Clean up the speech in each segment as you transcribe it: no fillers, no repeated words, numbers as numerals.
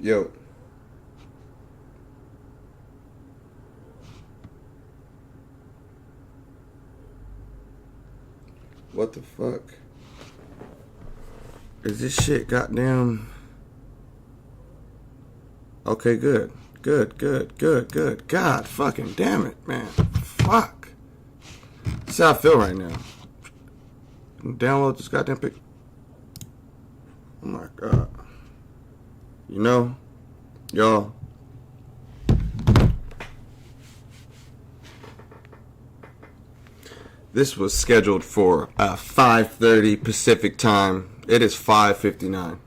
Yo. What the fuck? Is this shit goddamn... Okay, good. Good. God fucking damn it, man. Fuck. That's how I feel right now. Download this goddamn pic. Oh my god. You know, y'all. This was scheduled for 5:30 Pacific time. It is 5:59.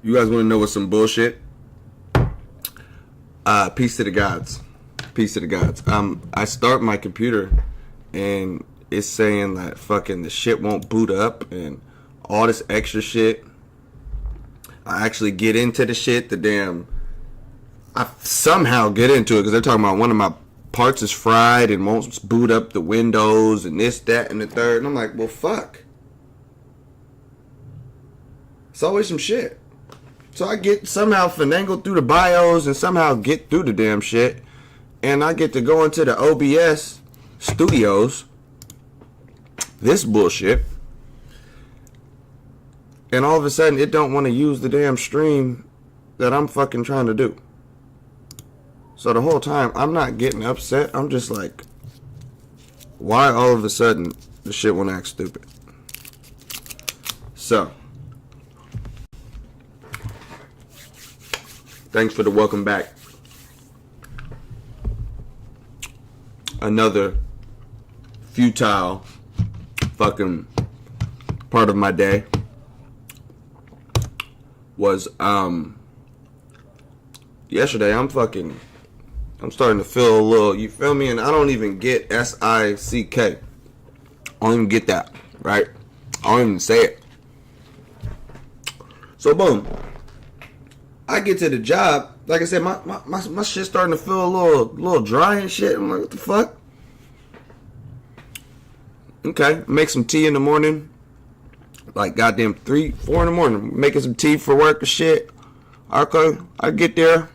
You guys want to know what's some bullshit? Peace to the gods. Peace to the gods. I start my computer and it's saying that fucking the shit won't boot up and all this extra shit. I actually get into the shit. I somehow get into it because they're talking about one of my parts is fried and won't boot up the windows and this, that, and the third. And I'm like, well, fuck. It's always some shit. So I get somehow finagled through the BIOS and somehow get through the damn shit. And I get to go into the OBS studios. This bullshit. And all of a sudden it don't want to use the damn stream that I'm fucking trying to do. So the whole time I'm not getting upset. I'm just like, why all of a sudden the shit won't act stupid? So, thanks for the welcome back. Another futile fucking part of my day was yesterday. I'm starting to feel a little, you feel me? And I don't even get SICK. I don't even get that, right? I don't even say it. So boom, I get to the job. Like I said, my shit's starting to feel a little dry and shit. I'm like, what the fuck? Okay, make some tea in the morning. Like goddamn 3, 4 in the morning. Making some tea for work and shit. Okay, I get there.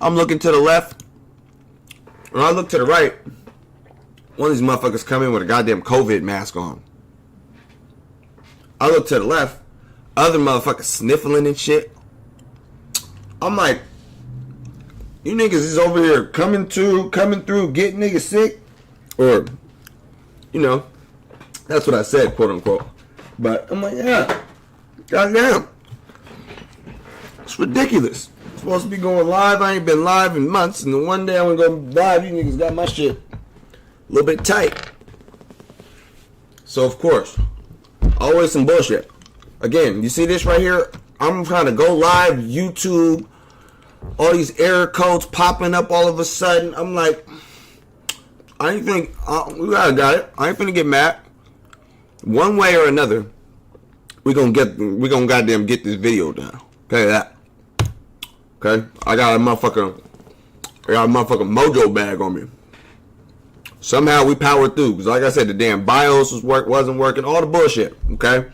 I'm looking to the left. When I look to the right, one of these motherfuckers come in with a goddamn COVID mask on. I look to the left. Other motherfuckers sniffling and shit. I'm like, you niggas is over here coming through, getting niggas sick? Or, you know, that's what I said, quote unquote. But I'm like, yeah, goddamn. It's ridiculous. I'm supposed to be going live. I ain't been live in months. And then one day I'm going to go live. You niggas got my shit a little bit tight. So, of course, always some bullshit. Again, you see this right here? I'm trying to go live, YouTube, all these error codes popping up all of a sudden. I'm like, I ain't think, we got it. I ain't finna get mad. One way or another, we gonna goddamn get this video done. Okay, that. Okay, I got a motherfucking mojo bag on me. Somehow we powered through, because like I said, the damn BIOS wasn't working, all the bullshit. Okay.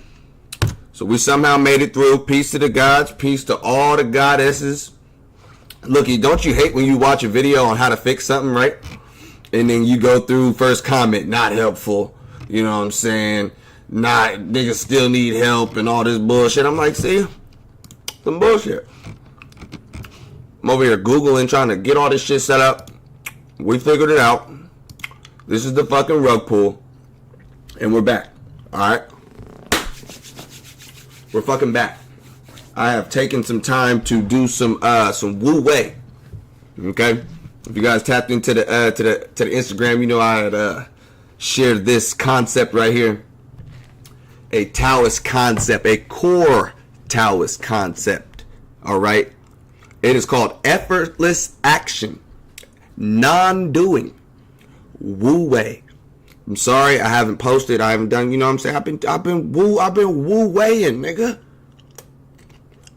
So we somehow made it through. Peace to the gods. Peace to all the goddesses. Looky, don't you hate when you watch a video on how to fix something, right? And then you go through first comment, not helpful. You know what I'm saying? Niggas still need help and all this bullshit. I'm like, see? Some bullshit. I'm over here Googling, trying to get all this shit set up. We figured it out. This is the fucking rug pull. And we're back. Alright? We're fucking back. I have taken some time to do some Wu Wei. Okay? If you guys tapped into the Instagram, you know I had shared this concept right here. A Taoist concept, a core Taoist concept. Alright? It is called effortless action. Non-doing. Wu Wei. I'm sorry, I haven't posted. I haven't done, you know what I'm saying? I've been Wu-weighing, nigga.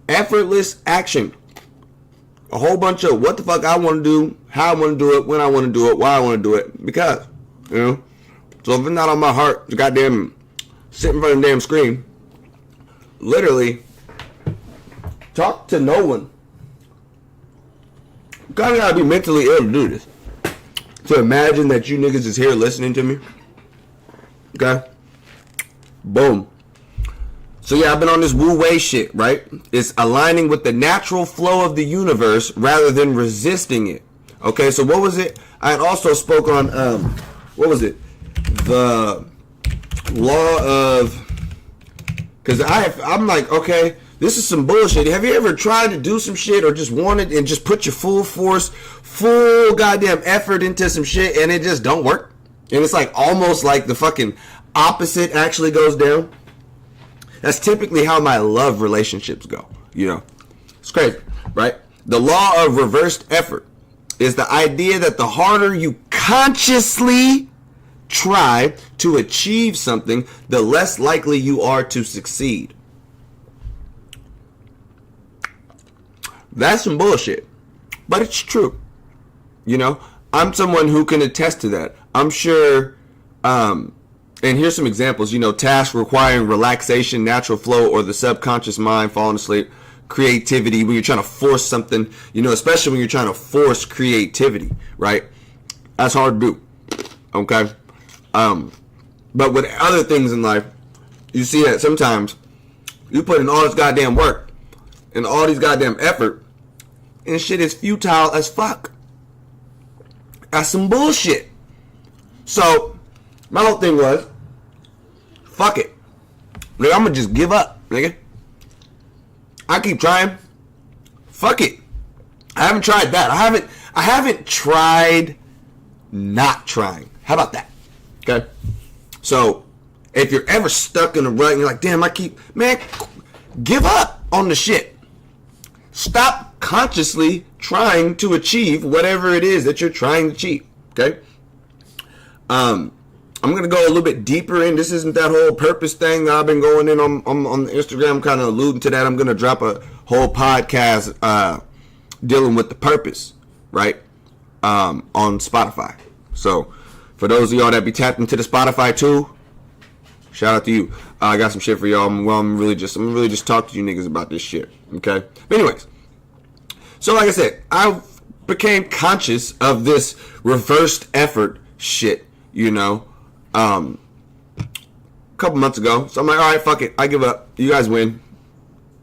Effortless action. A whole bunch of what the fuck I want to do, how I want to do it, when I want to do it, why I want to do it, because, you know. So if it's not on my heart, to goddamn sit in front of the damn screen, literally talk to no one. You kind of gotta be mentally ill to do this. To imagine that you niggas is here listening to me. Okay? Boom. So yeah, I've been on this wu-wei shit, right? It's aligning with the natural flow of the universe rather than resisting it. Okay, so what was it? I had also spoke on, what was it? The law of, because I'm like, okay, this is some bullshit. Have you ever tried to do some shit or just wanted and just put your full force, full goddamn effort into some shit and it just don't work? And it's like almost like the fucking opposite actually goes down. That's typically how my love relationships go, you know. It's crazy, right? The law of reversed effort is the idea that the harder you consciously try to achieve something, the less likely you are to succeed. That's some bullshit, but it's true. You know, I'm someone who can attest to that. I'm sure, and here's some examples, you know, tasks requiring relaxation, natural flow, or the subconscious mind falling asleep, creativity, when you're trying to force something, you know, especially when you're trying to force creativity, right? That's hard to do, okay? But with other things in life, you see that sometimes you put in all this goddamn work and all these goddamn effort, and shit is futile as fuck. That's some bullshit. So, my whole thing was, fuck it. Nigga, I'm gonna just give up, nigga. I keep trying. Fuck it. I haven't tried that. I haven't tried not trying. How about that? Okay? So, if you're ever stuck in a rut and you're like, damn, man, give up on the shit. Stop consciously trying to achieve whatever it is that you're trying to achieve. Okay? I'm going to go a little bit deeper in. This isn't that whole purpose thing that I've been going in on Instagram, kind of alluding to that. I'm going to drop a whole podcast dealing with the purpose, right, on Spotify. So for those of y'all that be tapped into the Spotify too, shout out to you. I got some shit for y'all. I'm really just talking to you niggas about this shit, okay? But anyways, so like I said, I became conscious of this reversed effort shit, you know, a couple months ago. So I'm like, all right, fuck it. I give up. You guys win.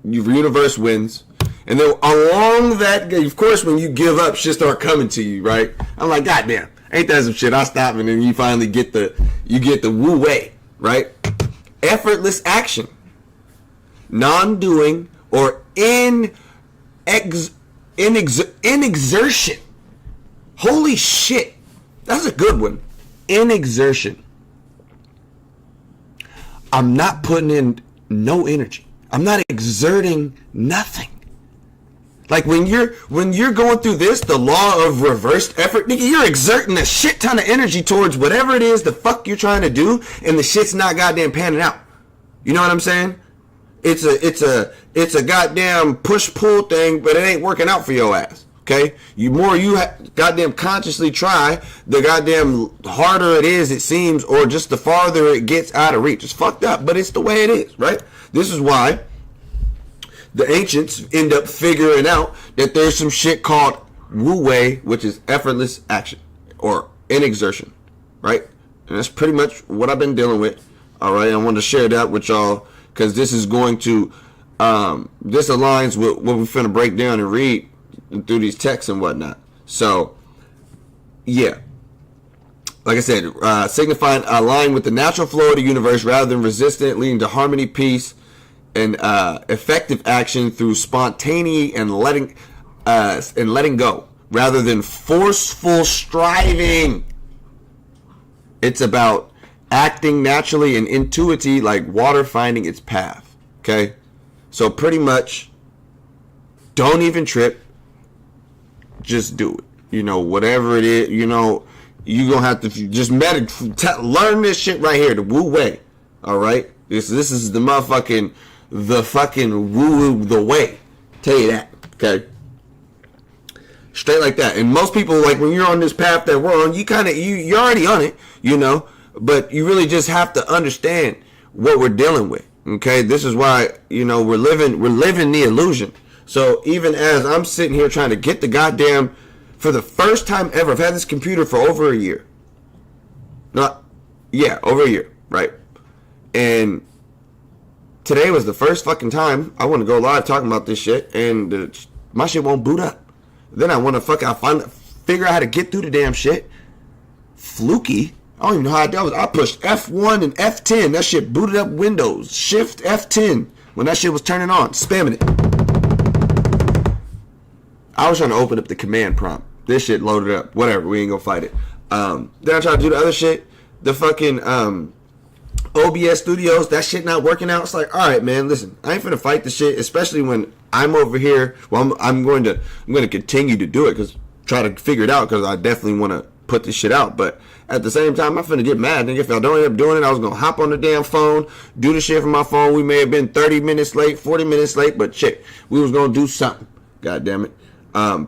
Your universe wins. And then along that, of course, when you give up, shit start coming to you, right? I'm like, goddamn, ain't that some shit? I stop, and then you finally get the wu wei, right? Effortless action, non-doing, or inexertion. Holy shit, that's a good one. Inexertion. I'm not putting in no energy. I'm not exerting nothing. Like when you're going through this, the law of reversed effort, nigga, you're exerting a shit ton of energy towards whatever it is the fuck you're trying to do, and the shit's not goddamn panning out. You know what I'm saying? It's a goddamn push-pull thing, but it ain't working out for your ass. Okay? You goddamn consciously try, the goddamn harder it is, it seems, or just the farther it gets out of reach. It's fucked up, but it's the way it is, right? This is why the ancients end up figuring out that there's some shit called wu wei, which is effortless action or inexertion, right? And that's pretty much what I've been dealing with. All right, I wanted to share that with y'all because this is going to this aligns with what we're finna break down and read through these texts and whatnot. So yeah, like I said, signifying align with the natural flow of the universe rather than resistant, leading to harmony, peace, and effective action through spontaneity and letting go rather than forceful striving. It's about acting naturally and intuitively, like water finding its path. Okay, so pretty much, don't even trip. Just do it. You know, whatever it is. You know, you gonna have to just learn this shit right here, the wu wei. All right, this is the motherfucking. The fucking woo the way. Tell you that. Okay. Straight like that. And most people, like when you're on this path that we're on, you're already on it, you know, but you really just have to understand what we're dealing with. Okay, this is why, we're living the illusion. So even as I'm sitting here trying to get the goddamn, for the first time ever, I've had this computer for over a year. Over a year, right? And today was the first fucking time I want to go live talking about this shit, and my shit won't boot up. Then I want to figure out how to get through the damn shit. Fluky. I don't even know how I did it. I pushed F1 and F10. That shit booted up Windows. Shift F10 when that shit was turning on. Spamming it. I was trying to open up the command prompt. This shit loaded up. Whatever. We ain't gonna fight it. Then I tried to do the other shit. The fucking OBS Studios. That shit not working out. It's like, all right, man. Listen, I ain't finna fight the shit. Especially when I'm over here. Well, I'm going to continue to do it because try to figure it out because I definitely want to put this shit out. But at the same time, I'm finna get mad. Nigga, if I don't end up doing it, I was gonna hop on the damn phone, do the shit from my phone. We may have been 30 minutes late, 40 minutes late, but shit, we was gonna do something. God damn it.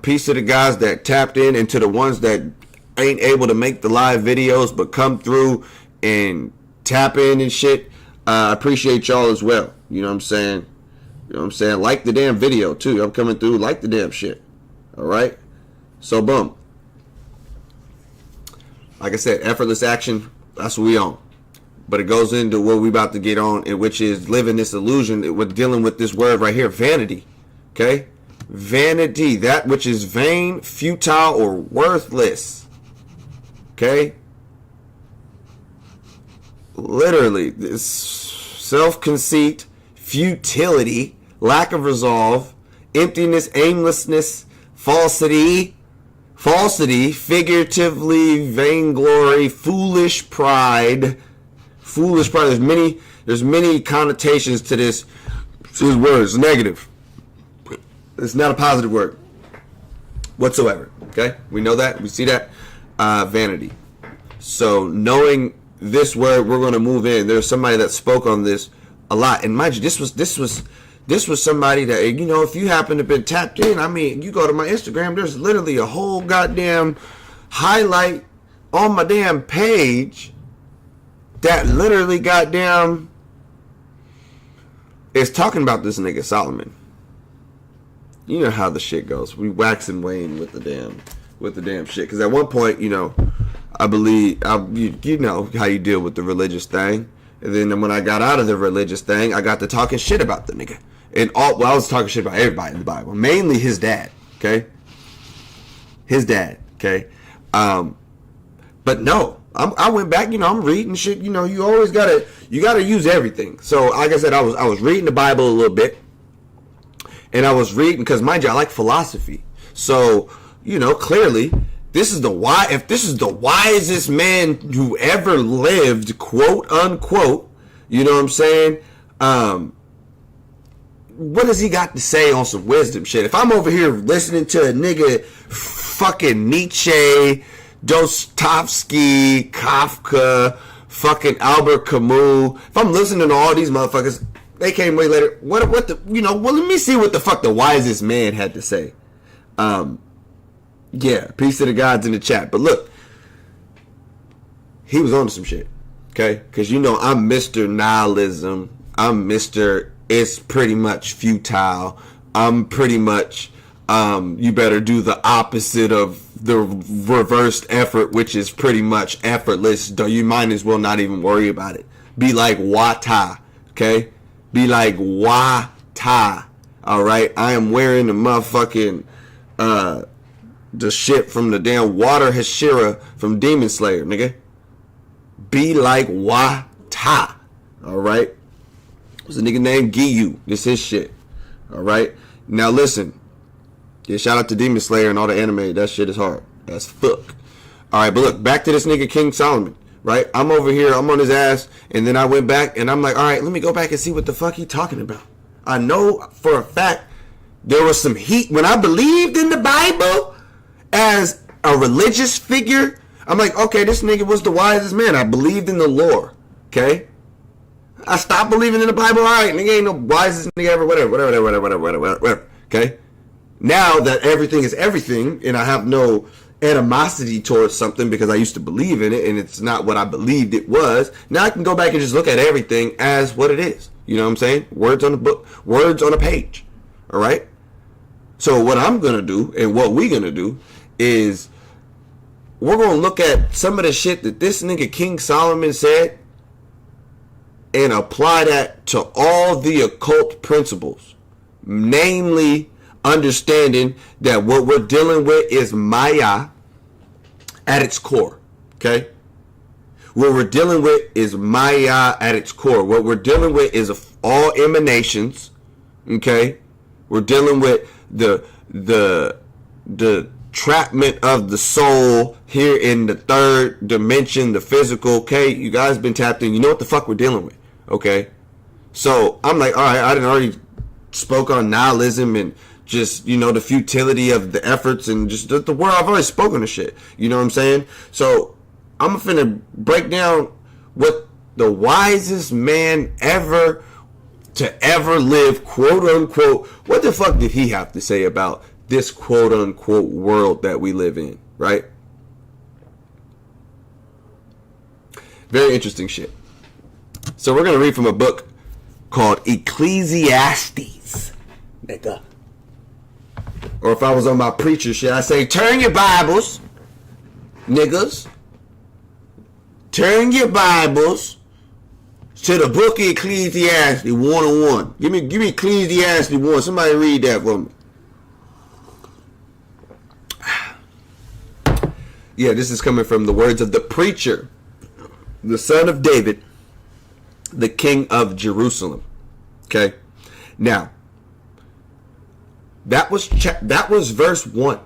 Peace to the guys that tapped in and to the ones that ain't able to make the live videos but come through and tap in and shit. I appreciate y'all as well. You know what I'm saying? Like the damn video too. I'm coming through, like the damn shit. Alright? So boom. Like I said, effortless action, that's what we on. But it goes into what we about to get on, which is living this illusion. We're dealing with this word right here, vanity. Okay? Vanity, that which is vain, futile, or worthless. Okay? Literally, this self-conceit, futility, lack of resolve, emptiness, aimlessness, falsity, figuratively, vainglory, foolish pride. There's many connotations to this word. It's negative. It's not a positive word whatsoever. Okay? We know that. We see that. Vanity. So knowing this word, we're going to move in. There's somebody that spoke on this a lot. And mind you, this was somebody that, if you happen to have been tapped in, I mean, you go to my Instagram, there's literally a whole goddamn highlight on my damn page that literally goddamn is talking about this nigga Solomon. You know how the shit goes. We wax and wane with the damn shit. Because at one point, I believe, you know how you deal with the religious thing. And then when I got out of the religious thing, I got to talking shit about the nigga. And I was talking shit about everybody in the Bible. Mainly his dad, okay? His dad, okay? But no, I went back, I'm reading shit. You always gotta use everything. So like I said, I was reading the Bible a little bit. And I was reading, because mind you, I like philosophy. So, clearly, if this is the wisest man who ever lived, quote unquote, you know what I'm saying? What does he got to say on some wisdom shit? If I'm over here listening to a nigga fucking Nietzsche, Dostoevsky, Kafka, fucking Albert Camus, if I'm listening to all these motherfuckers, they came way later. Well, let me see what the fuck the wisest man had to say. Yeah, peace to the gods in the chat. But look, he was on to some shit, okay? Because I'm Mr. Nihilism. I'm Mr. It's pretty much futile. I'm pretty much, you better do the opposite of the reversed effort, which is pretty much effortless. You might as well not even worry about it. Be like Wata, okay? Be like Wata, alright? I am wearing the motherfucking, the shit from the damn water Hashira from Demon Slayer, nigga. Be like Wata, alright? There's a nigga named Giyu. This his shit, alright? Now listen, yeah, shout out to Demon Slayer and all the anime. That shit is hard as fuck. Alright, but look, back to this nigga King Solomon. Right? I'm over here, I'm on his ass, and then I went back, and I'm like, alright, let me go back and see what the fuck he talking about. I know for a fact there was some heat. When I believed in the Bible as a religious figure, I'm like, okay, this nigga was the wisest man. I believed in the lore, okay? I stopped believing in the Bible, alright, nigga ain't no wisest nigga ever, whatever, okay? Now that everything is everything, and I have no animosity towards something because I used to believe in it and it's not what I believed it was. Now I can go back and just look at everything as what it is. You know what I'm saying? Words on a book, words on a page. All right? So what I'm going to do and what we're going to do is we're going to look at some of the shit that this nigga King Solomon said and apply that to all the occult principles. Namely, understanding that what we're dealing with is Maya at its core. Okay? What we're dealing with is Maya at its core. What we're dealing with is all emanations. Okay? We're dealing with the trapment of the soul here in the third dimension, the physical. Okay? You guys been tapped in. You know what the fuck we're dealing with. Okay? So I'm like, all right, I didn't already spoke on nihilism and just, you know, the futility of the efforts and just the word. I've already spoken of shit. You know what I'm saying? So I'm finna break down what the wisest man ever to ever live, quote unquote. What the fuck did he have to say about this quote unquote world that we live in, right? Very interesting shit. So we're gonna read from a book called Ecclesiastes, nigga. Or if I was on my preacher shit, I say, turn your Bibles, niggas. Turn your Bibles to the book of Ecclesiastes 101. Give me Ecclesiastes 1. Somebody read that for me. Yeah, this is coming from the words of the preacher, the son of David, the king of Jerusalem. Okay? Now, that was verse 1.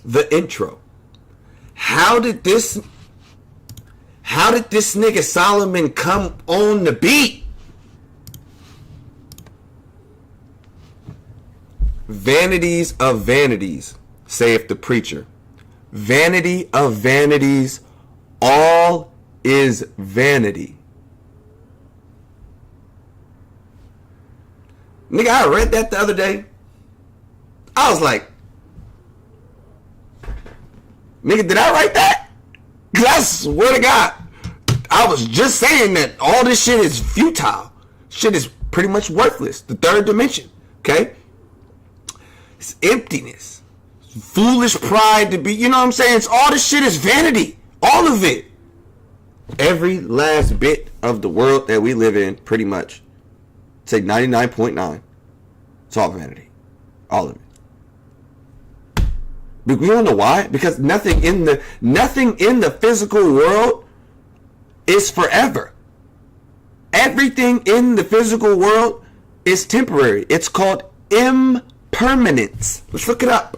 The intro. How did this nigga Solomon come on the beat? Vanities of vanities, saith the preacher. Vanity of vanities, all is vanity. Nigga, I read that the other day. I was like, nigga, did I write that? Because I swear to God, I was just saying that all this shit is futile. Shit is pretty much worthless. The third dimension, okay? It's emptiness. Foolish pride to be, you know what I'm saying? It's all this shit is vanity. All of it. Every last bit of the world that we live in, pretty much. Say 99.9. It's all vanity. All of it. But we don't know why. Because nothing in the physical world is forever. Everything in the physical world is temporary. It's called impermanence. Let's look it up.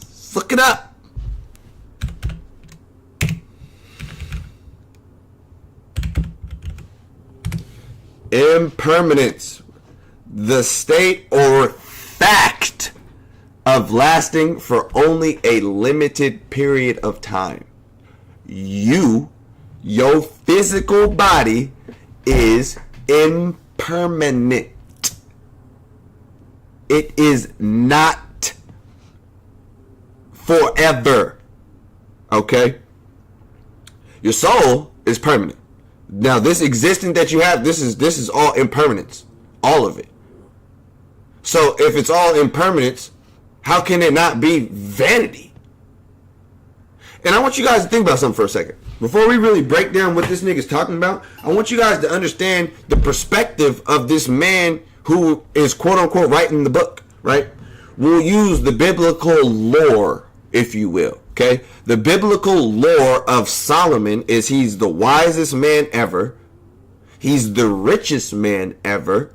Let's look it up. Impermanence. The state or fact of lasting for only a limited period of time. Your physical body is impermanent. It is not forever. Okay? Your soul is permanent. Now, this existence that you have, this is all impermanence. All of it. So, if it's all impermanence, how can it not be vanity? And I want you guys to think about something for a second. Before we really break down what this nigga's talking about, I want you guys to understand the perspective of this man who is quote-unquote writing the book, right? We'll use the biblical lore, if you will, okay? The biblical lore of Solomon is he's the wisest man ever. He's the richest man ever.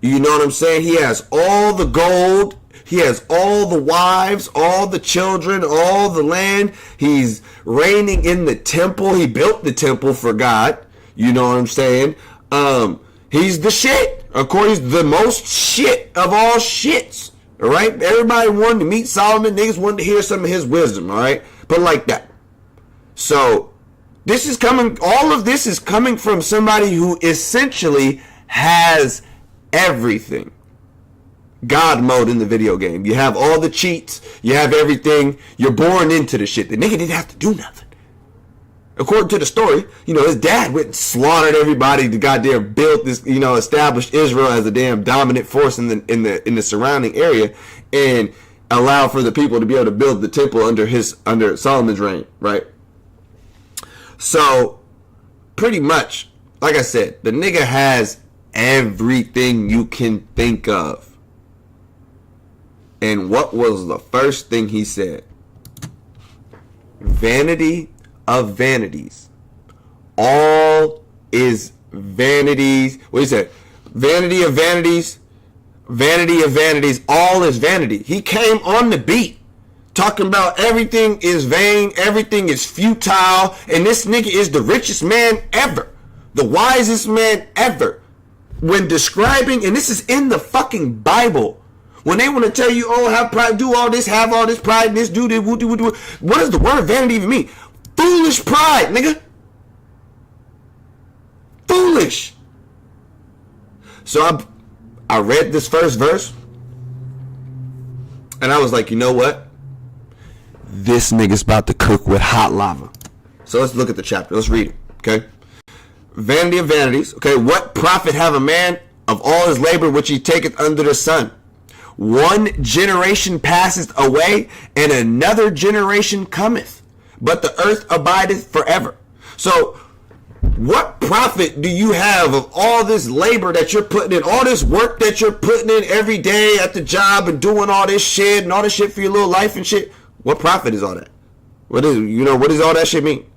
You know what I'm saying? He has all the gold. He has all the wives, all the children, all the land. He's reigning in the temple. He built the temple for God. You know what I'm saying? He's the shit. Of course, he's the most shit of all shits. All right? Everybody wanted to meet Solomon. Niggas wanted to hear some of his wisdom. All right? But like that. So, all of this is coming from somebody who essentially has everything. God mode in the video game. You have all the cheats. You have everything. You're born into the shit. The nigga didn't have to do nothing. According to the story, his dad went and slaughtered everybody to goddamn build this, established Israel as a damn dominant force in the surrounding area, and allow for the people to be able to build the temple under Solomon's reign, right? So, pretty much, like I said, the nigga has everything you can think of. And what was the first thing he said? Vanity of vanities. All is vanities. What he said? Vanity of vanities. Vanity of vanities. All is vanity. He came on the beat talking about everything is vain, everything is futile, and this nigga is the richest man ever, the wisest man ever. When describing, and this is in the fucking Bible, when they want to tell you, oh, have pride, do all this, have all this pride, this, do this, what does the word vanity even mean? Foolish pride, nigga. Foolish. So I read this first verse, and I was like, you know what? This nigga's about to cook with hot lava. So let's look at the chapter. Let's read it, okay? Vanity of vanities. Okay, what profit have a man of all his labor which he taketh under the sun? One generation passeth away, and another generation cometh, but the earth abideth forever. So, what profit do you have of all this labor that you're putting in, all this work that you're putting in every day at the job and doing all this shit and all this shit for your little life and shit? What profit is all that? What does all that shit mean?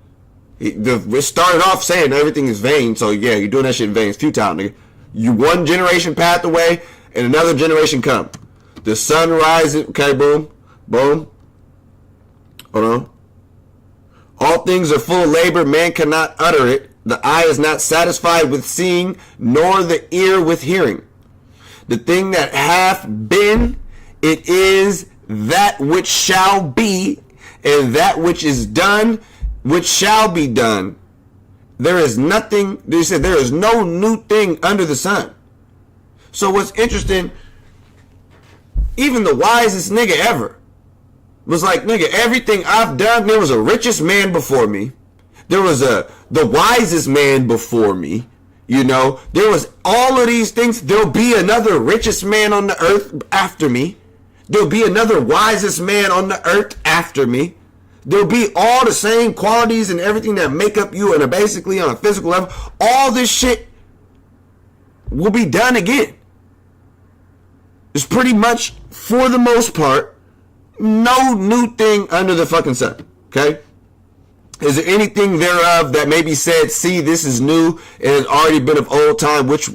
It started off saying everything is vain, so yeah, you're doing that shit in vain. It's futile, nigga. You one generation path away, and another generation come. The sun rises, okay, boom, boom. Hold on. All things are full of labor, man cannot utter it. The eye is not satisfied with seeing, nor the ear with hearing. The thing that hath been, it is that which shall be, and that which is done, which shall be done. There is nothing, they said there is no new thing under the sun. So what's interesting, even the wisest nigga ever was like, nigga, everything I've done, there was a richest man before me. There was the wisest man before me. There was all of these things. There'll be another richest man on the earth after me. There'll be another wisest man on the earth after me. There'll be all the same qualities and everything that make up you, and are basically on a physical level. All this shit will be done again. It's pretty much, for the most part, no new thing under the fucking sun. Okay? Is there anything thereof that may be said, see, this is new, and has already been of old time, which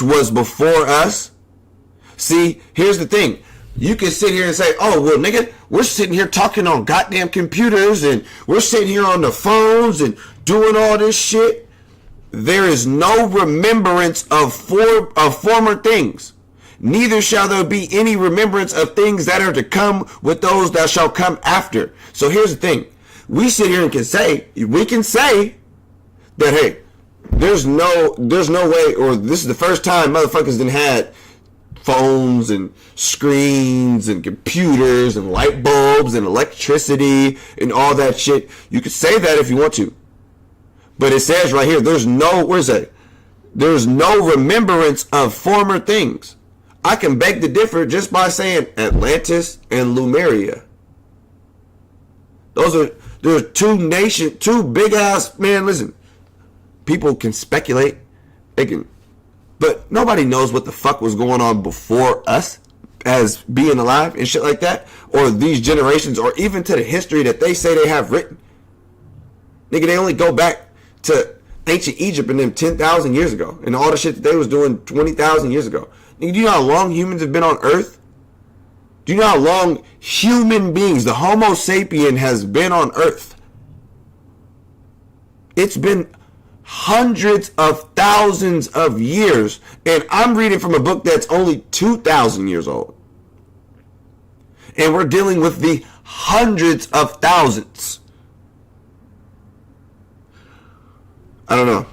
was before us? See, here's the thing. You can sit here and say, oh, well, nigga, we're sitting here talking on goddamn computers, and we're sitting here on the phones and doing all this shit. There is no remembrance of former things. Neither shall there be any remembrance of things that are to come with those that shall come after. So here's the thing. We sit here and we can say that, hey, there's no way, or this is the first time motherfuckers done had phones and screens and computers and light bulbs and electricity and all that shit. You could say that if you want to. But it says right here, there's no remembrance of former things. I can beg to differ just by saying Atlantis and Lemuria. There's two big ass, man, listen. People can speculate. But nobody knows what the fuck was going on before us as being alive and shit like that. Or these generations, or even to the history that they say they have written. Nigga, they only go back to ancient Egypt and them 10,000 years ago. And all the shit that they was doing 20,000 years ago. Nigga, do you know how long humans have been on Earth? Do you know how long human beings, the Homo sapien, has been on Earth? It's been hundreds of thousands of years. And I'm reading from a book that's only 2,000 years old. And we're dealing with the hundreds of thousands. I don't know.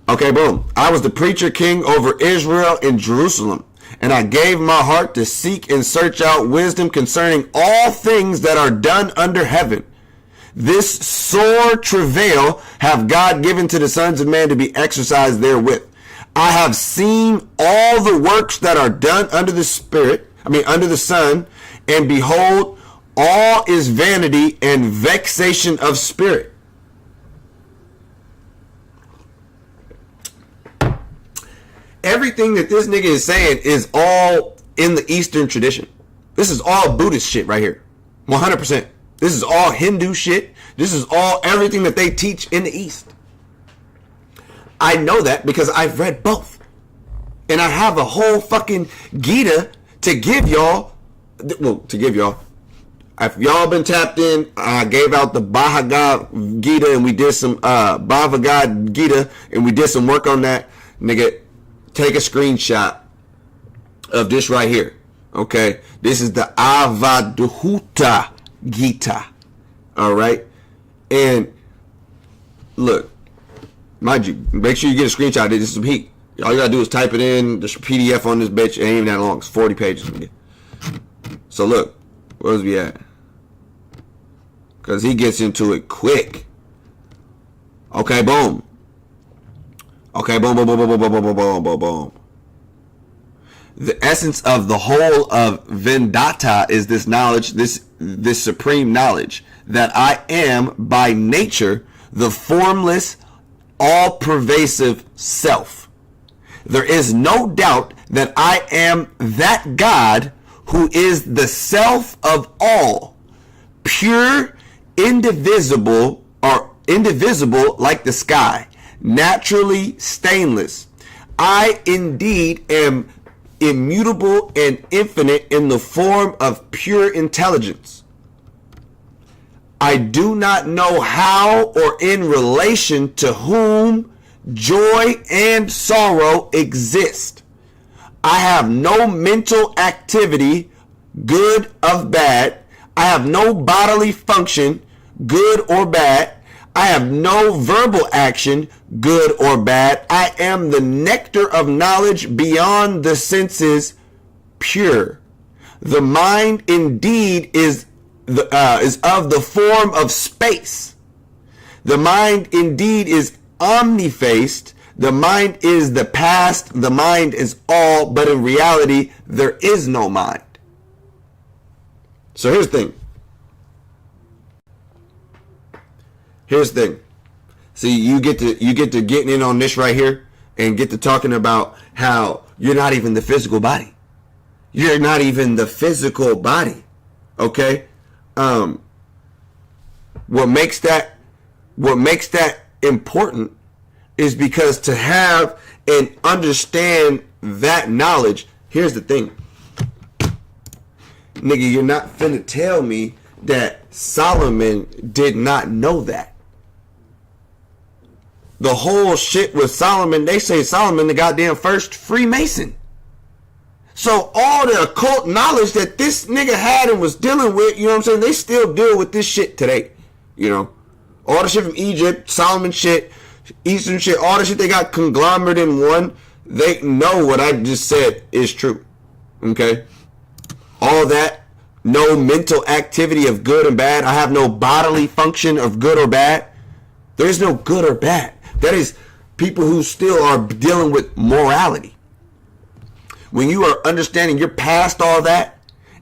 Okay, boom. I was the preacher king over Israel in Jerusalem, And I gave my heart to seek and search out wisdom concerning all things that are done under heaven. This sore travail have God given to the sons of man to be exercised therewith. I have seen all the works that are done under the sun, and behold, all is vanity and vexation of spirit. Everything that this nigga is saying is all in the Eastern tradition. This is all Buddhist shit right here. 100%. This is all Hindu shit. This is all everything that they teach in the East. I know that because I've read both. And I have a whole fucking Gita to give y'all. Well, to give y'all. If y'all been tapped in, I gave out the Bhagavad Gita and we did some Bhagavad Gita and we did some work on that. Nigga, take a screenshot of this right here. Okay? This is the Avadhuta Gita. Alright? And look, mind you, make sure you get a screenshot. This is some heat. All you gotta do is type it in. There's a PDF on this bitch. It ain't even that long. It's 40 pages. So look, where's we at? Because he gets into it quick. Okay, boom. Okay, boom, boom, boom, boom, boom, boom, boom, boom, boom, boom. The essence of the whole of Vedanta is this knowledge, this supreme knowledge, that I am by nature the formless, all-pervasive self. There is no doubt that I am that God who is the self of all, pure, indivisible like the sky, naturally stainless. I indeed am immutable and infinite in the form of pure intelligence. I do not know how or in relation to whom joy and sorrow exist. I have no mental activity, good or bad. I have no bodily function, good or bad. I have no verbal action, good or bad. I am the nectar of knowledge beyond the senses, pure. The mind indeed is of the form of space. The mind indeed is omnifaced. The mind is the past. The mind is all, but in reality, there is no mind. So here's the thing. See, you get to getting in on this right here and get to talking about how you're not even the physical body. You're not even the physical body. Okay? What makes that important is because to have and understand that knowledge, here's the thing. Nigga, you're not finna tell me that Solomon did not know that. The whole shit with Solomon, they say Solomon the goddamn first Freemason. So all the occult knowledge that this nigga had and was dealing with, you know what I'm saying, they still deal with this shit today. You know, all the shit from Egypt, Solomon shit, Eastern shit, all the shit they got conglomerate in one. They know what I just said is true. Okay? All that, no mental activity of good and bad. I have no bodily function of good or bad. There is no good or bad. That is people who still are dealing with morality. When you are understanding you're past all that,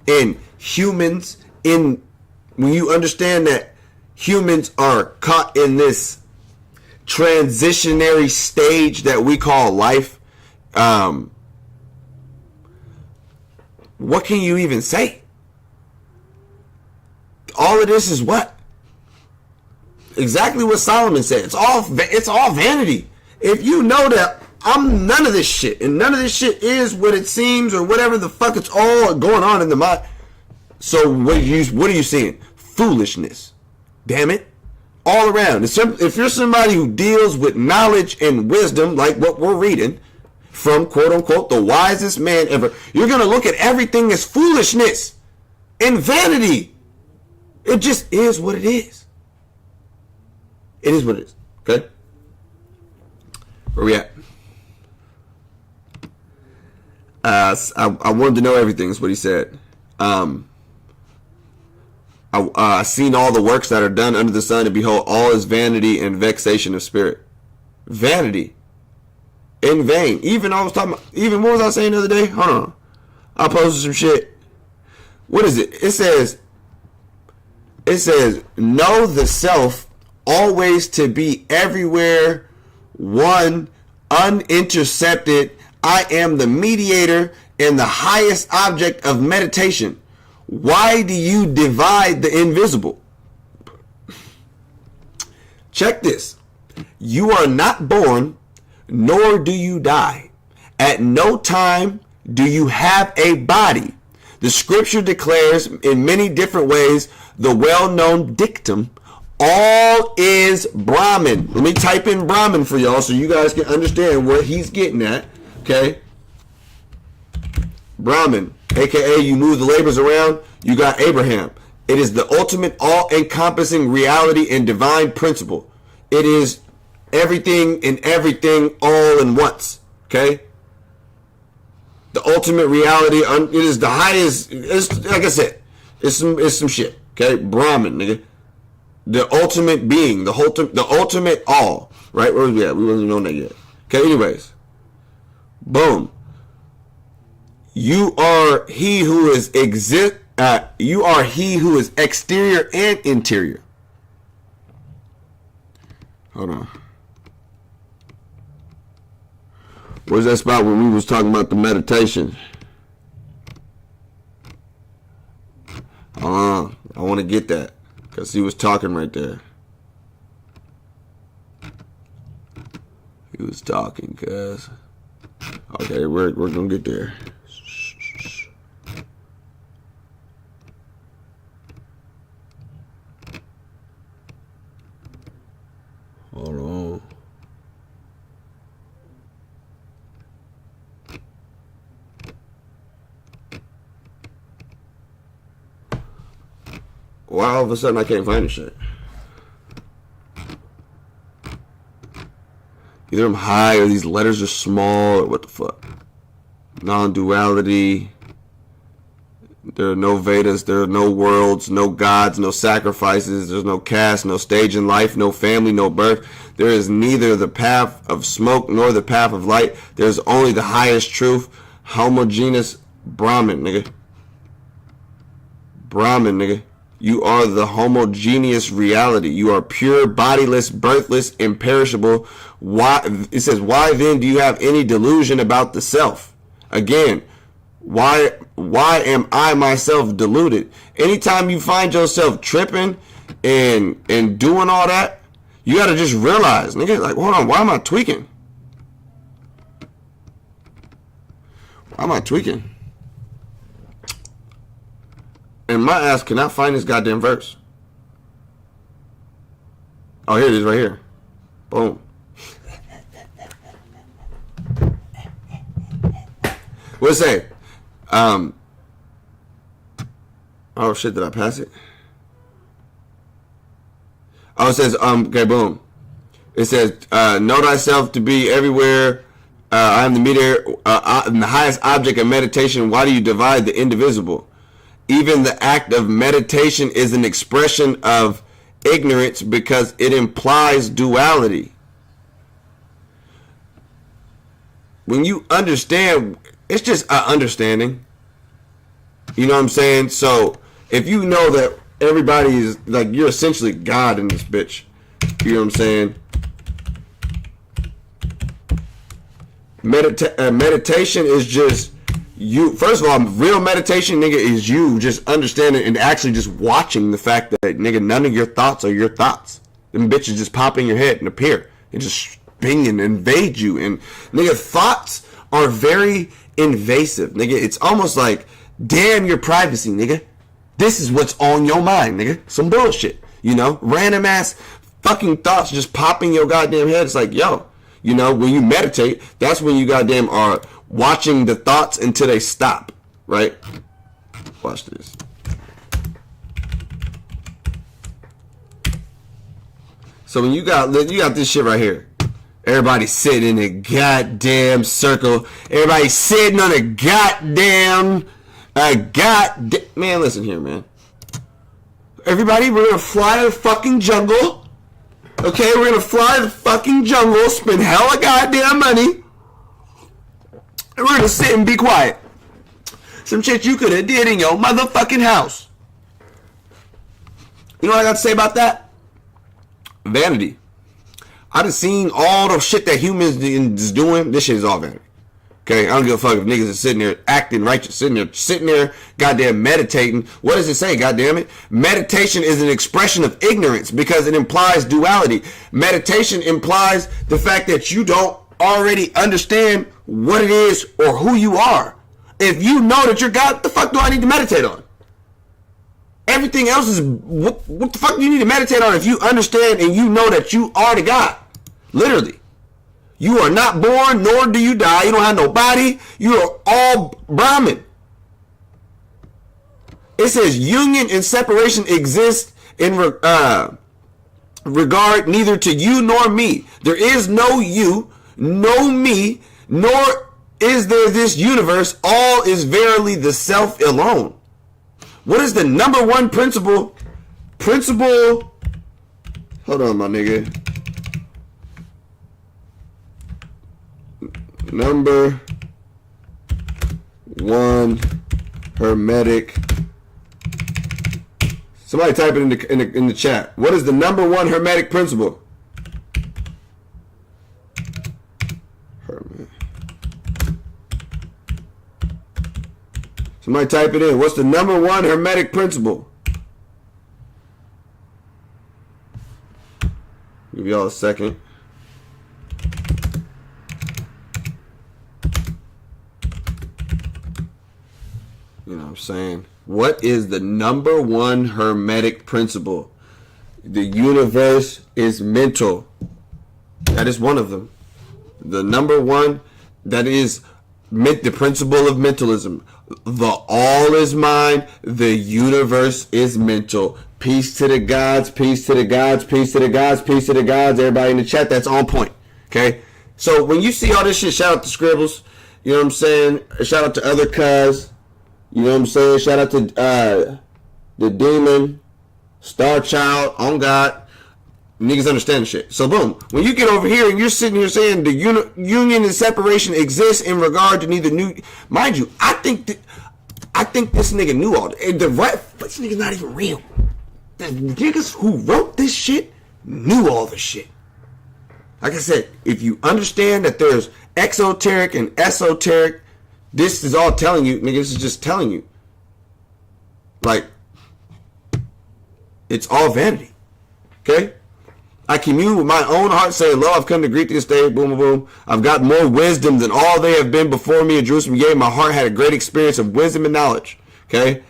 and when you understand that humans are caught in this transitionary stage that we call life, what can you even say? All of this is what? Exactly what Solomon said. It's all vanity. If you know that I'm none of this shit, and none of this shit is what it seems, or whatever the fuck, it's all going on in the mind. So what are you seeing? Foolishness. Damn it. All around. If you're somebody who deals with knowledge and wisdom, like what we're reading from quote unquote the wisest man ever, you're going to look at everything as foolishness and vanity. It just is what it is. It is what it is. Okay? Where we at? I wanted to know everything, is what he said. I seen all the works that are done under the sun, and behold, all is vanity and vexation of spirit. Vanity. In vain. Even I was talking about, even what was I saying the other day? Hold on. I posted some shit. What is it? It says, know the self always to be everywhere, one, unintercepted. I am the mediator and the highest object of meditation. Why do you divide the invisible? Check this. You are not born, nor do you die. At no time do you have a body. The scripture declares in many different ways the well-known dictum, all is Brahman. Let me type in Brahman for y'all so you guys can understand where he's getting at. Okay? Brahman, aka you move the labors around, you got Abraham. It is the ultimate all-encompassing reality and divine principle. It is everything and everything all in once. Okay? The ultimate reality, it is the highest, it's, like I said, it's some shit. Okay? Brahman, nigga. The ultimate being, the ultimate all. Right? Where was we at? We wasn't on that yet. Okay, anyways. Boom. You are he who is exterior and interior. Hold on. Where's that spot when we was talking about the meditation? I want to get that because he was talking right there. He was talking, cuz. Okay, we're gonna get there. Hold on. Why all of a sudden I can't find the shit? Either I'm high or these letters are small or what the fuck. Non-duality. There are no Vedas, there are no worlds, no gods, no sacrifices, there's no caste, no stage in life, no family, no birth. There is neither the path of smoke nor the path of light. There's only the highest truth, homogeneous Brahman, nigga. Brahman, nigga. You are the homogeneous reality. You are pure, bodiless, birthless, imperishable. Why? It says, why then do you have any delusion about the self? Again, why am I myself deluded? Anytime you find yourself tripping and doing all that, you gotta just realize, nigga, like, hold on, why am I tweaking? Why am I tweaking? And my ass cannot find this goddamn verse. Oh, here it is right here. Boom. What's it say? Oh shit, did I pass it? Oh, it says, okay, boom. It says, know thyself to be everywhere. I am the mediator, the highest object of meditation. Why do you divide the indivisible? Even the act of meditation is an expression of ignorance because it implies duality. When you understand, it's just an understanding. You know what I'm saying? So if you know that everybody is like, you're essentially God in this bitch. You know what I'm saying? Meditation is just you. First of all, real meditation, nigga, is you just understanding and actually just watching the fact that, nigga, none of your thoughts are your thoughts. Them bitches just pop in your head and appear and just spin and invade you. And, nigga, thoughts are very invasive, nigga. It's almost like, damn your privacy, nigga. This is what's on your mind, nigga. Some bullshit, you know? Random ass fucking thoughts just pop in your goddamn head. It's like, yo, you know, when you meditate, that's when you goddamn are watching the thoughts until they stop, right? Watch this. So when you got this shit right here, Everybody sitting in a goddamn circle. Everybody sitting on a goddamn... Man, listen here, man. Everybody, we're gonna fly to the fucking jungle. Okay, we're gonna fly to the fucking jungle, spend hella goddamn money, and we're gonna sit and be quiet. Some shit you could have did in your motherfucking house. You know what I got to say about that? Vanity. I done seen all the shit that humans is doing. This shit is all vanity. Okay, I don't give a fuck if niggas are sitting there acting righteous, sitting there, goddamn meditating. What does it say, goddamn it? Meditation is an expression of ignorance because it implies duality. Meditation implies the fact that you don't already understand what it is or who you are. If you know that you're God, what the fuck do I need to meditate on? Everything else is, what the fuck do you need to meditate on if you understand and you know that you are the God? Literally. You are not born, nor do you die. You don't have no body. You are all Brahman. It says union and separation exist in regard neither to you nor me. There is no you, no me, nor is there this universe. All is verily the self alone. What is the number one principle? Hold on, my nigga. Number one hermetic. Somebody type it in the chat. What is the number one hermetic principle? Somebody type it in. What's the number one hermetic principle? Give y'all a second. You know what I'm saying? What is the number one hermetic principle? The universe is mental. That is one of them. The number one, that is the principle of mentalism. The all is mind. The universe is mental. Peace to the gods. Peace to the gods. Peace to the gods. Peace to the gods. Everybody in the chat, that's on point. Okay? So when you see all this shit, shout out to Scribbles. You know what I'm saying? Shout out to other cuz. You know what I'm saying? Shout out to the Demon, Star Child, On God. Niggas understand the shit. So boom, when you get over here and you're sitting here saying the union and separation exists in regard to neither new, mind you, I think this nigga knew all this nigga's not even real. The niggas who wrote this shit knew all this shit. Like I said, if you understand that there's exoteric and esoteric, this is all telling you, nigga, this is just telling you. Like, it's all vanity. Okay? I commune with my own heart, saying, Lo, I've come to greet this day, boom, boom, boom. I've got more wisdom than all they have been before me in Jerusalem. Yea, my heart had a great experience of wisdom and knowledge. Okay?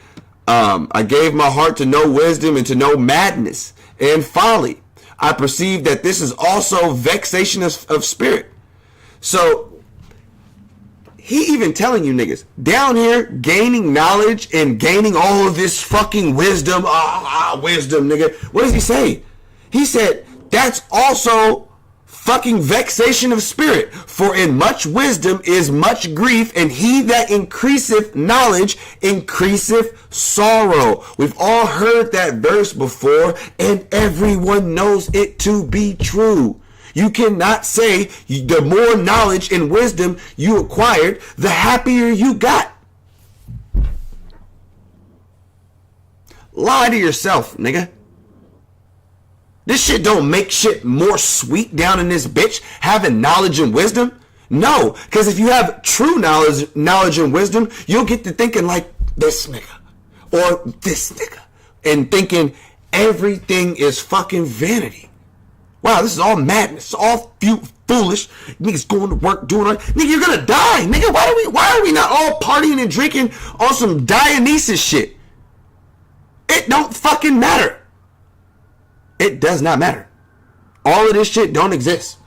I gave my heart to know wisdom and to know madness and folly. I perceive that this is also vexation of spirit. So, he even telling you niggas, down here, gaining knowledge and gaining all of this fucking wisdom, wisdom, nigga. What does he say? He said, that's also fucking vexation of spirit. For in much wisdom is much grief, and he that increaseth knowledge increaseth sorrow. We've all heard that verse before, and everyone knows it to be true. You cannot say the more knowledge and wisdom you acquired, the happier you got. Lie to yourself, nigga. This shit don't make shit more sweet down in this bitch, having knowledge and wisdom. No, because if you have true knowledge and wisdom, you'll get to thinking like this nigga or this nigga and thinking everything is fucking vanity. Wow, this is all madness. It's all foolish. Niggas going to work, doing all... Nigga, you're gonna die. Nigga, why are we not all partying and drinking on some Dionysus shit? It don't fucking matter. It does not matter. All of this shit don't exist.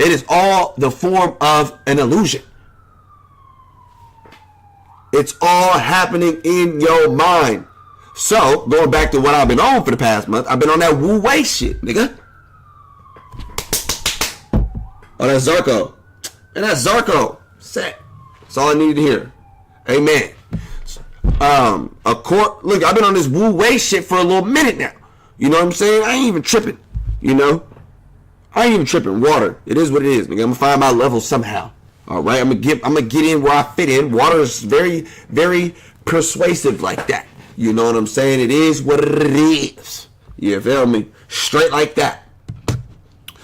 It is all the form of an illusion. It's all happening in your mind. So, going back to what I've been on for the past month, I've been on that Wu Wei shit, nigga. Oh, that's Zarko. And that's Zarko. Set. That's all I needed to hear. Amen. Look, I've been on this Wu Wei shit for a little minute now. You know what I'm saying? I ain't even tripping. You know? I ain't even tripping. Water. It is what it is, nigga. I'm gonna find my level somehow. Alright? I'm gonna get in where I fit in. Water is very, very persuasive like that. You know what I'm saying? It is what it is. You feel me? Straight like that.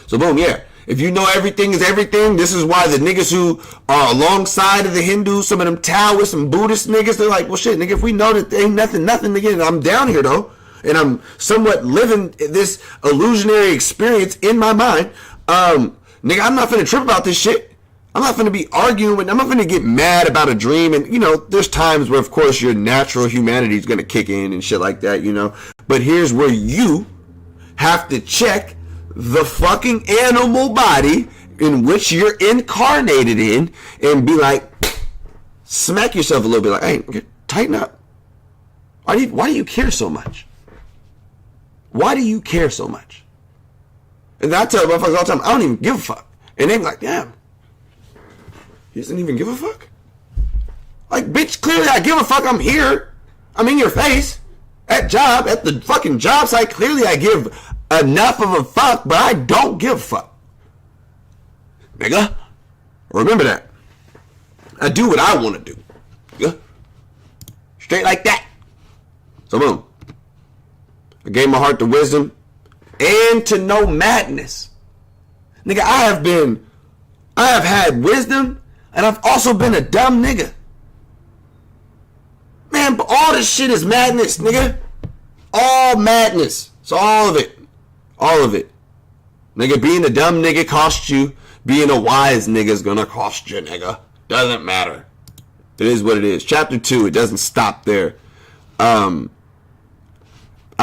So boom, yeah. If you know everything is everything, this is why the niggas who are alongside of the Hindus, some of them Taoists and Buddhist niggas, they're like, well shit, nigga, if we know that there ain't nothing, nigga, I'm down here though, and I'm somewhat living this illusionary experience in my mind, nigga, I'm not finna trip about this shit. I'm not finna be arguing, I'm not finna get mad about a dream, and you know, there's times where of course your natural humanity is gonna kick in and shit like that, you know, but here's where you have to check the fucking animal body in which you're incarnated in and be like, smack yourself a little bit like, hey, tighten up. Why do you care so much? Why do you care so much? And I tell motherfuckers all the time, I don't even give a fuck. And they're like, damn, he doesn't even give a fuck? Like, bitch, clearly I give a fuck. I'm here. I'm in your face. At the fucking job site, clearly I give enough of a fuck, but I don't give a fuck. Nigga, remember that. I do what I want to do. Yeah. Straight like that. So boom. I gave my heart to wisdom and to know madness. Nigga, I have had wisdom, and I've also been a dumb nigga. Man, but all this shit is madness, nigga. All madness. It's all of it. All of it. Nigga, being a dumb nigga costs you. Being a wise nigga is gonna cost you, nigga. Doesn't matter. It is what it is. Chapter 2, it doesn't stop there. I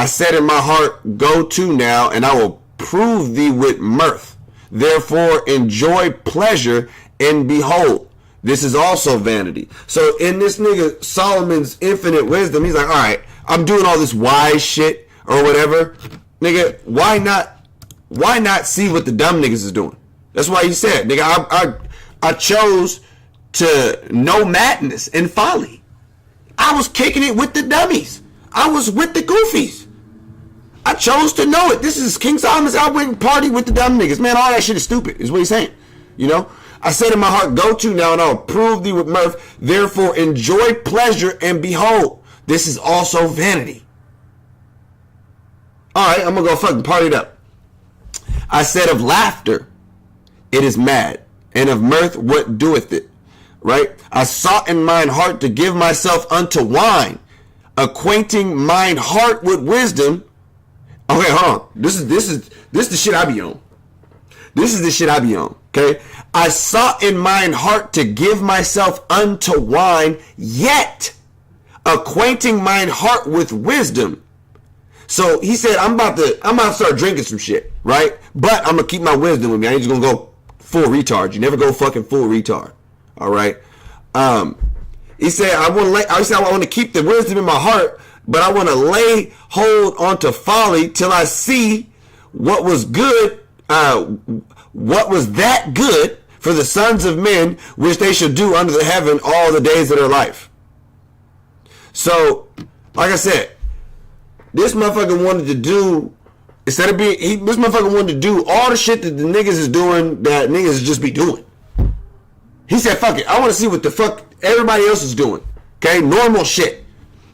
said in my heart, go to now, and I will prove thee with mirth. Therefore, enjoy pleasure, and behold, this is also vanity. So in this nigga Solomon's infinite wisdom, he's like, all right, I'm doing all this wise shit or whatever. Nigga, why not see what the dumb niggas is doing? That's why he said, nigga, I chose to know madness and folly. I was kicking it with the dummies. I was with the goofies. I chose to know it. This is King Solomon's. I went and party with the dumb niggas. Man, all that shit is stupid, is what he's saying. You know? I said in my heart, go to now, and I'll prove thee with mirth. Therefore, enjoy pleasure, and behold, this is also vanity. Alright, I'm gonna go fucking party it up. I said of laughter, it is mad, and of mirth, what doeth it? Right? I sought in mine heart to give myself unto wine, acquainting mine heart with wisdom. Okay, hold on. This is the shit I be on. This is the shit I be on. Okay? I sought in mine heart to give myself unto wine, yet acquainting mine heart with wisdom. So he said, I'm about to start drinking some shit, right? But I'm gonna keep my wisdom with me. I ain't just gonna go full retard. You never go fucking full retard. All right. He said, I want to keep the wisdom in my heart, but I want to lay hold onto folly till I see what was good, what was that good for the sons of men, which they should do under the heaven all the days of their life. So, like I said, this motherfucker wanted to do, this motherfucker wanted to do all the shit that the niggas is doing that niggas just be doing. He said, fuck it, I want to see what the fuck everybody else is doing. Okay, normal shit,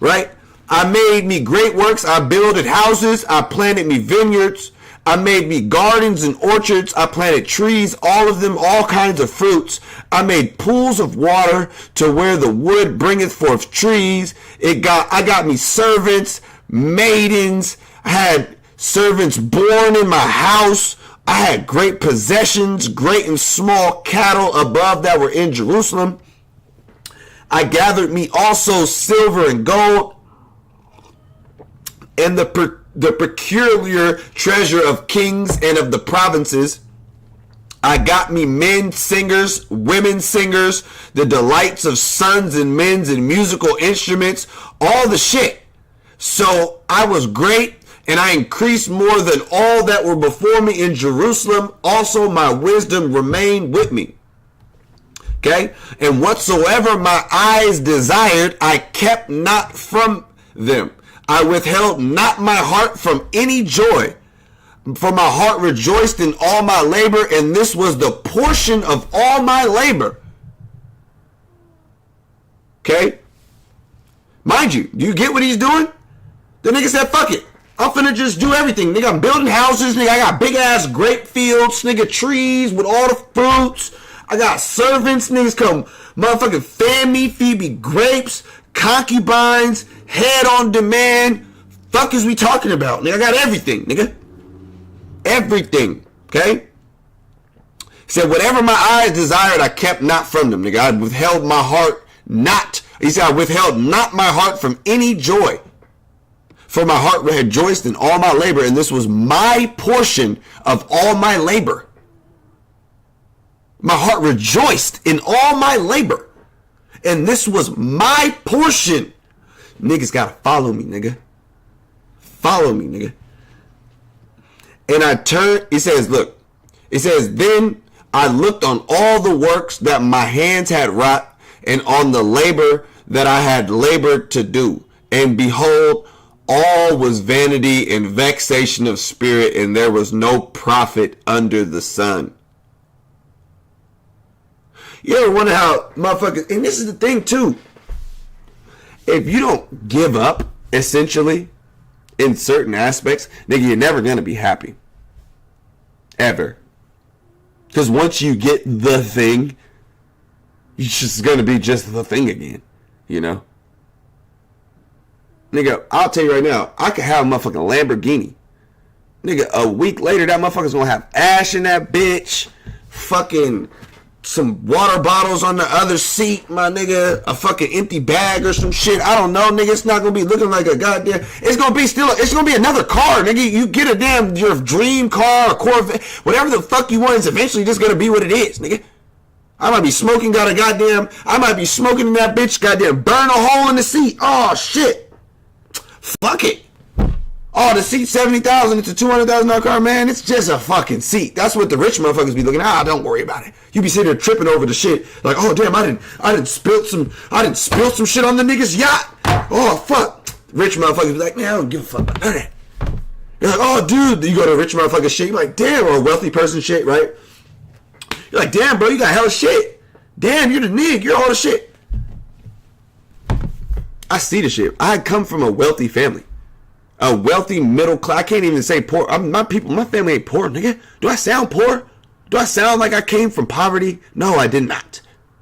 right? I made me great works, I builded houses, I planted me vineyards, I made me gardens and orchards, I planted trees, all of them, all kinds of fruits. I made pools of water to where the wood bringeth forth trees. I got me servants, maidens, I had servants born in my house. I had great possessions, great and small cattle above that were in Jerusalem. I gathered me also silver and gold, and the peculiar treasure of kings and of the provinces. I got me men singers, women singers, the delights of sons and men and musical instruments, all the shit. So I was great and I increased more than all that were before me in Jerusalem. Also my wisdom remained with me. Okay? And whatsoever my eyes desired, I kept not from them. I withheld not my heart from any joy, for my heart rejoiced in all my labor, and this was the portion of all my labor. Okay? Mind you, do you get what he's doing? The nigga said, fuck it. I'm finna just do everything. Nigga, I'm building houses. Nigga, I got big ass grape fields. Nigga, trees with all the fruits. I got servants. Niggas come motherfucking fan me, feed me grapes, concubines, head on demand. Fuck is we talking about? Nigga, I got everything, nigga. Everything. Okay? He said, whatever my eyes desired, I kept not from them. Nigga, I withheld my heart not. He said, I withheld not my heart from any joy. For my heart rejoiced in all my labor, and this was my portion of all my labor. My heart rejoiced in all my labor, and this was my portion. Niggas gotta follow me, nigga. Follow me, nigga. And I turned, he says, look, it says, then I looked on all the works that my hands had wrought, and on the labor that I had labored to do. And behold, all was vanity and vexation of spirit, and there was no profit under the sun. You ever wonder how motherfuckers, and this is the thing too, if you don't give up, essentially, in certain aspects, nigga, you're never going to be happy. Ever. Because once you get the thing, it's just going to be just the thing again, you know? Nigga, I'll tell you right now, I could have a motherfucking Lamborghini. Nigga, a week later, that motherfucker's gonna have ash in that bitch, fucking some water bottles on the other seat, my nigga, a fucking empty bag or some shit. I don't know, nigga. It's not gonna be looking like a goddamn. It's gonna be another car, nigga. You get a damn your dream car, or Corvette, whatever the fuck you want. It's eventually just gonna be what it is, nigga. I might be smoking, I might be smoking in that bitch, goddamn burn a hole in the seat. Oh shit. Fuck it. Oh, the seat $70,000. It's a $200,000 car, man. It's just a fucking seat. That's what the rich motherfuckers be looking at. Don't worry about it. You be sitting there tripping over the shit. Like, oh damn, I didn't spill some shit on the nigga's yacht. Oh fuck. Rich motherfuckers be like, man, I don't give a fuck about none of that. You're like, oh dude, you go to a rich motherfucker shit. You're like, damn, or a wealthy person shit, right? You're like, damn, bro, you got hella shit. Damn, you're the nigga. You're all the shit. I see the shit. I come from a wealthy family. A wealthy middle class. I can't even say poor. My family ain't poor, nigga. Do I sound poor? Do I sound like I came from poverty? No, I did not.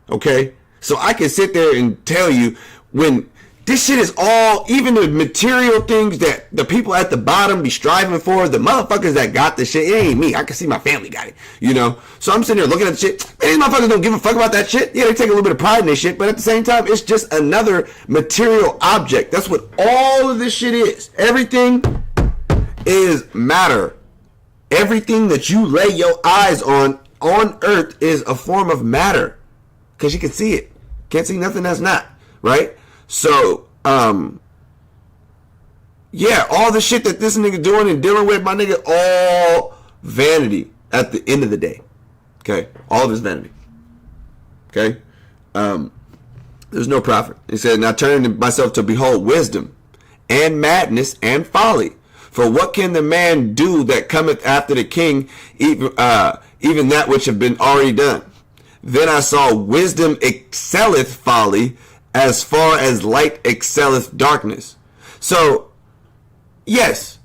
Okay? So I can sit there and tell you when this shit is all, even the material things that the people at the bottom be striving for, the motherfuckers that got the shit, it ain't me. I can see my family got it, you know? So I'm sitting there looking at the shit. Man, these motherfuckers don't give a fuck about that shit. Yeah, they take a little bit of pride in their shit, but at the same time, it's just another material object. That's what all of this shit is. Everything is matter. Everything that you lay your eyes on earth is a form of matter. Because you can see it. Can't see nothing that's not, right? So, yeah, all the shit that this nigga doing and dealing with, my nigga, all vanity at the end of the day. Okay? All this vanity. Okay? There's no profit. He said, and I turned myself to behold wisdom and madness and folly. For what can the man do that cometh after the king, even that which have been already done? Then I saw wisdom excelleth folly, as far as light excelleth darkness. So, yes,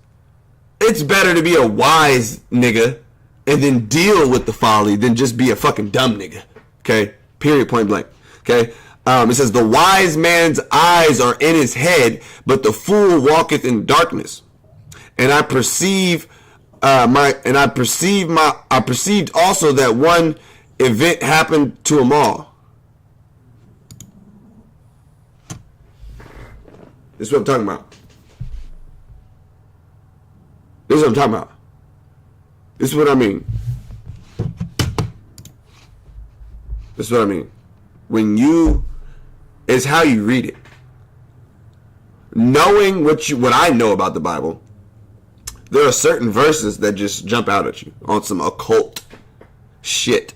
it's better to be a wise nigga and then deal with the folly than just be a fucking dumb nigga. Okay? Period, point blank. Okay? It says, the wise man's eyes are in his head, but the fool walketh in darkness. And I perceived also that one event happened to them all. This is what I'm talking about. This is what I'm talking about. This is what I mean. This is what I mean. It's how you read it. Knowing what I know about the Bible, there are certain verses that just jump out at you on some occult shit.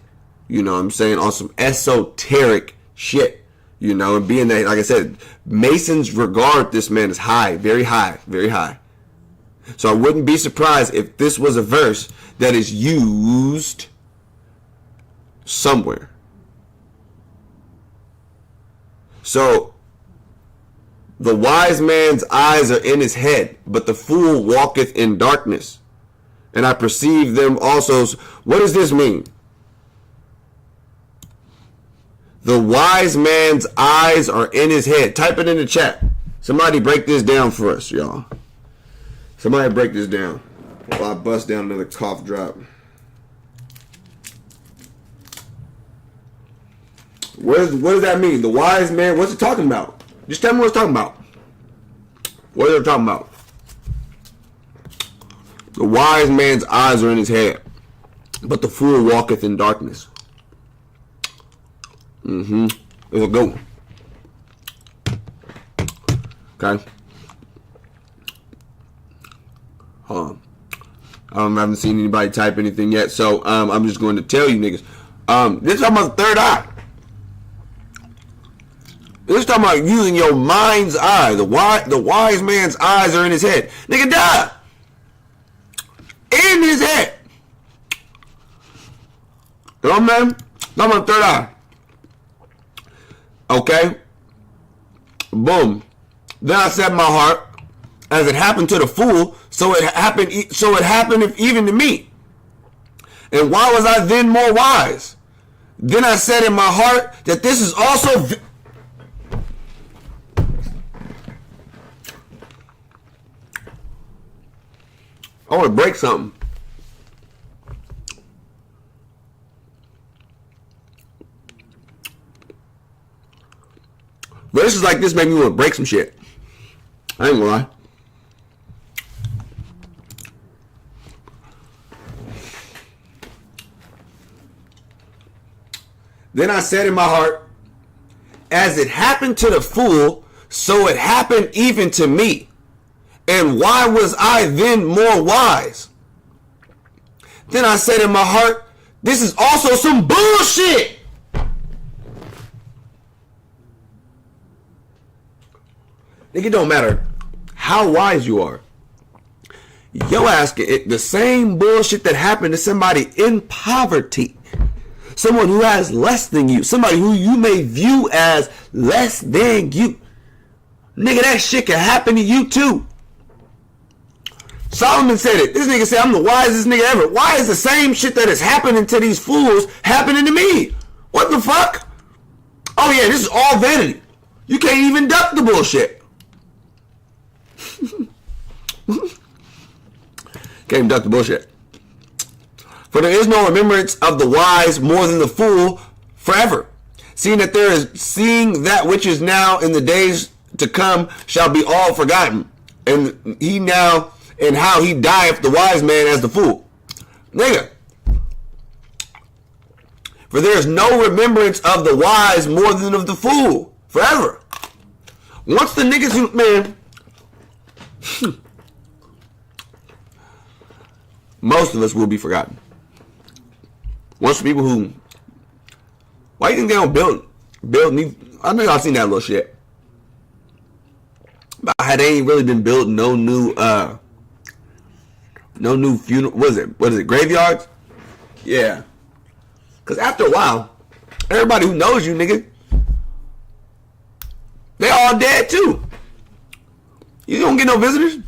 You know what I'm saying? On some esoteric shit. You know, and being that, like I said, Masons regard this man as high, very high, very high. So I wouldn't be surprised if this was a verse that is used somewhere. So, the wise man's eyes are in his head, but the fool walketh in darkness. And I perceive them also. What does this mean? The wise man's eyes are in his head. Type it in the chat. Somebody break this down for us, y'all. Somebody break this down while I bust down another cough drop. What does that mean? The wise man, what's it talking about? Just tell me what it's talking about. What are they talking about? The wise man's eyes are in his head, but the fool walketh in darkness. It's a good one. Okay. I haven't seen anybody type anything yet, so I'm just going to tell you niggas. This is talking about the third eye. This is talking about using your mind's eye. The wise man's eyes are in his head. Nigga, die. In his head. You know what I mean? Talking about the third eye. Okay. Boom. Then I said in my heart, as it happened to the fool, so it happened even to me. And why was I then more wise? Then I said in my heart that this is also... I want to break something. Verses like this make me want to break some shit. I ain't gonna lie. Then I said in my heart, as it happened to the fool, so it happened even to me. And why was I then more wise? Then I said in my heart, this is also some bullshit. Nigga, it don't matter how wise you are. Yo ass, the same bullshit that happened to somebody in poverty. Someone who has less than you. Somebody who you may view as less than you. Nigga, that shit can happen to you too. Solomon said it. This nigga said, I'm the wisest nigga ever. Why is the same shit that is happening to these fools happening to me? What the fuck? Oh yeah, this is all vanity. You can't even duck the bullshit. Can't duck the bullshit. For there is no remembrance of the wise more than the fool forever. Seeing that which is now in the days to come shall be all forgotten. And he now, and how he dieth the wise man as the fool. Nigga. For there is no remembrance of the wise more than of the fool forever. Once the niggas who, man, most of us will be forgotten. Once people who, why do you think they don't build I know y'all seen that little shit. But they ain't really been building no new funeral, what is it, graveyards? Yeah. Cause after a while, everybody who knows you, nigga, they all dead too. You don't get no visitors.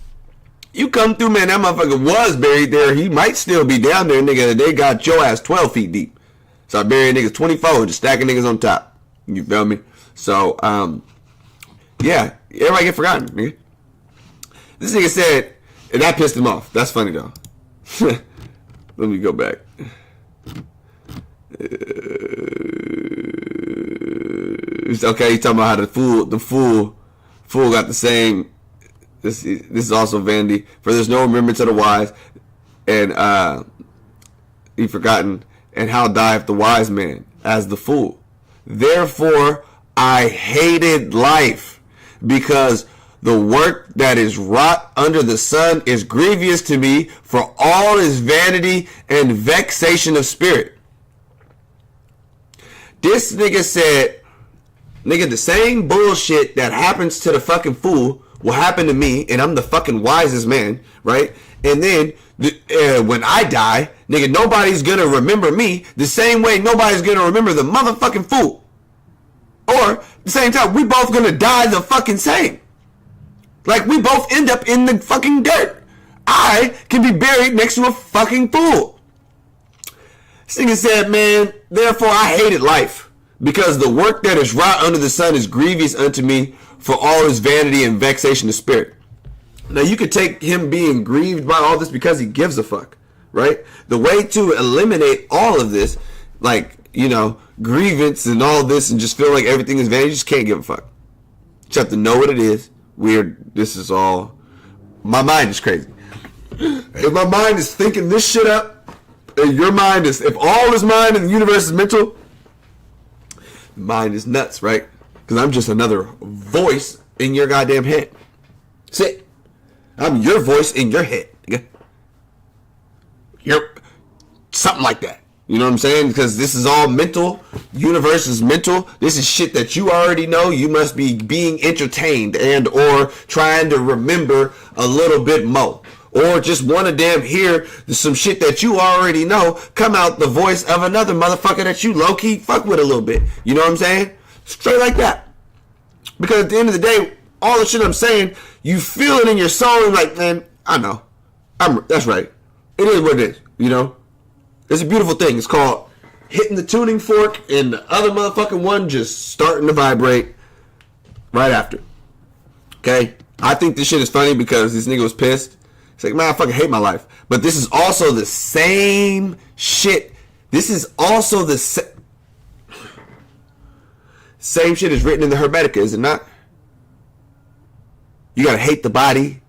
You come through, man, that motherfucker was buried there. He might still be down there, nigga. They got your ass 12 feet deep. So I buried niggas 24, just stacking niggas on top. You feel me? So, yeah, everybody get forgotten, nigga. This nigga said, and that pissed him off. That's funny, though. Let me go back. Okay, he's talking about how the fool got the same. This is also vanity. For there's no remembrance of the wise, and he forgotten. And how dieth the wise man as the fool? Therefore I hated life, because The work that is wrought under the sun is grievous to me, for all is vanity and vexation of spirit. This nigga said, nigga, the same bullshit that happens to the fucking fool will happen to me, and I'm the fucking wisest man, right? And then when I die, nigga, nobody's gonna remember me the same way nobody's gonna remember the motherfucking fool. Or at the same time, we both gonna die the fucking same. Like, we both end up in the fucking dirt. I can be buried next to a fucking fool. This nigga said, man, therefore I hated life, because the work that is wrought under the sun is grievous unto me, for all his vanity and vexation of spirit. Now, you could take him being grieved by all this because he gives a fuck, right? The way to eliminate all of this, like, you know, grievance and all this, and just feel like everything is vanity, you just can't give a fuck. You just have to know what it is. Weird. This is all. My mind is crazy. If my mind is thinking this shit up, and your mind is, if all is mind and the universe is mental, the mind is nuts, right? Because I'm just another voice in your goddamn head. Sit. I'm your voice in your head. You're something like that. You know what I'm saying? Because this is all mental. Universe is mental. This is shit that you already know. You must be being entertained and or trying to remember a little bit more. Or just want to damn hear some shit that you already know come out the voice of another motherfucker that you low-key fuck with a little bit. You know what I'm saying? Straight like that. Because at the end of the day, all the shit I'm saying, you feel it in your soul, like, man, I know. That's right. It is what it is, you know? It's a beautiful thing. It's called hitting the tuning fork and the other motherfucking one just starting to vibrate right after. Okay? I think this shit is funny because this nigga was pissed. It's like, man, I fucking hate my life. But this is also the same shit. This is also the same shit is written in the Hermetica, is it not? You gotta hate the body.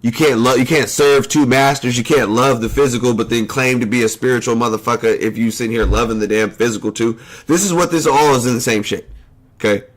You can't serve two masters. You can't love the physical, but then claim to be a spiritual motherfucker if you sit here loving the damn physical too. This is what this all is in the same shit. Okay?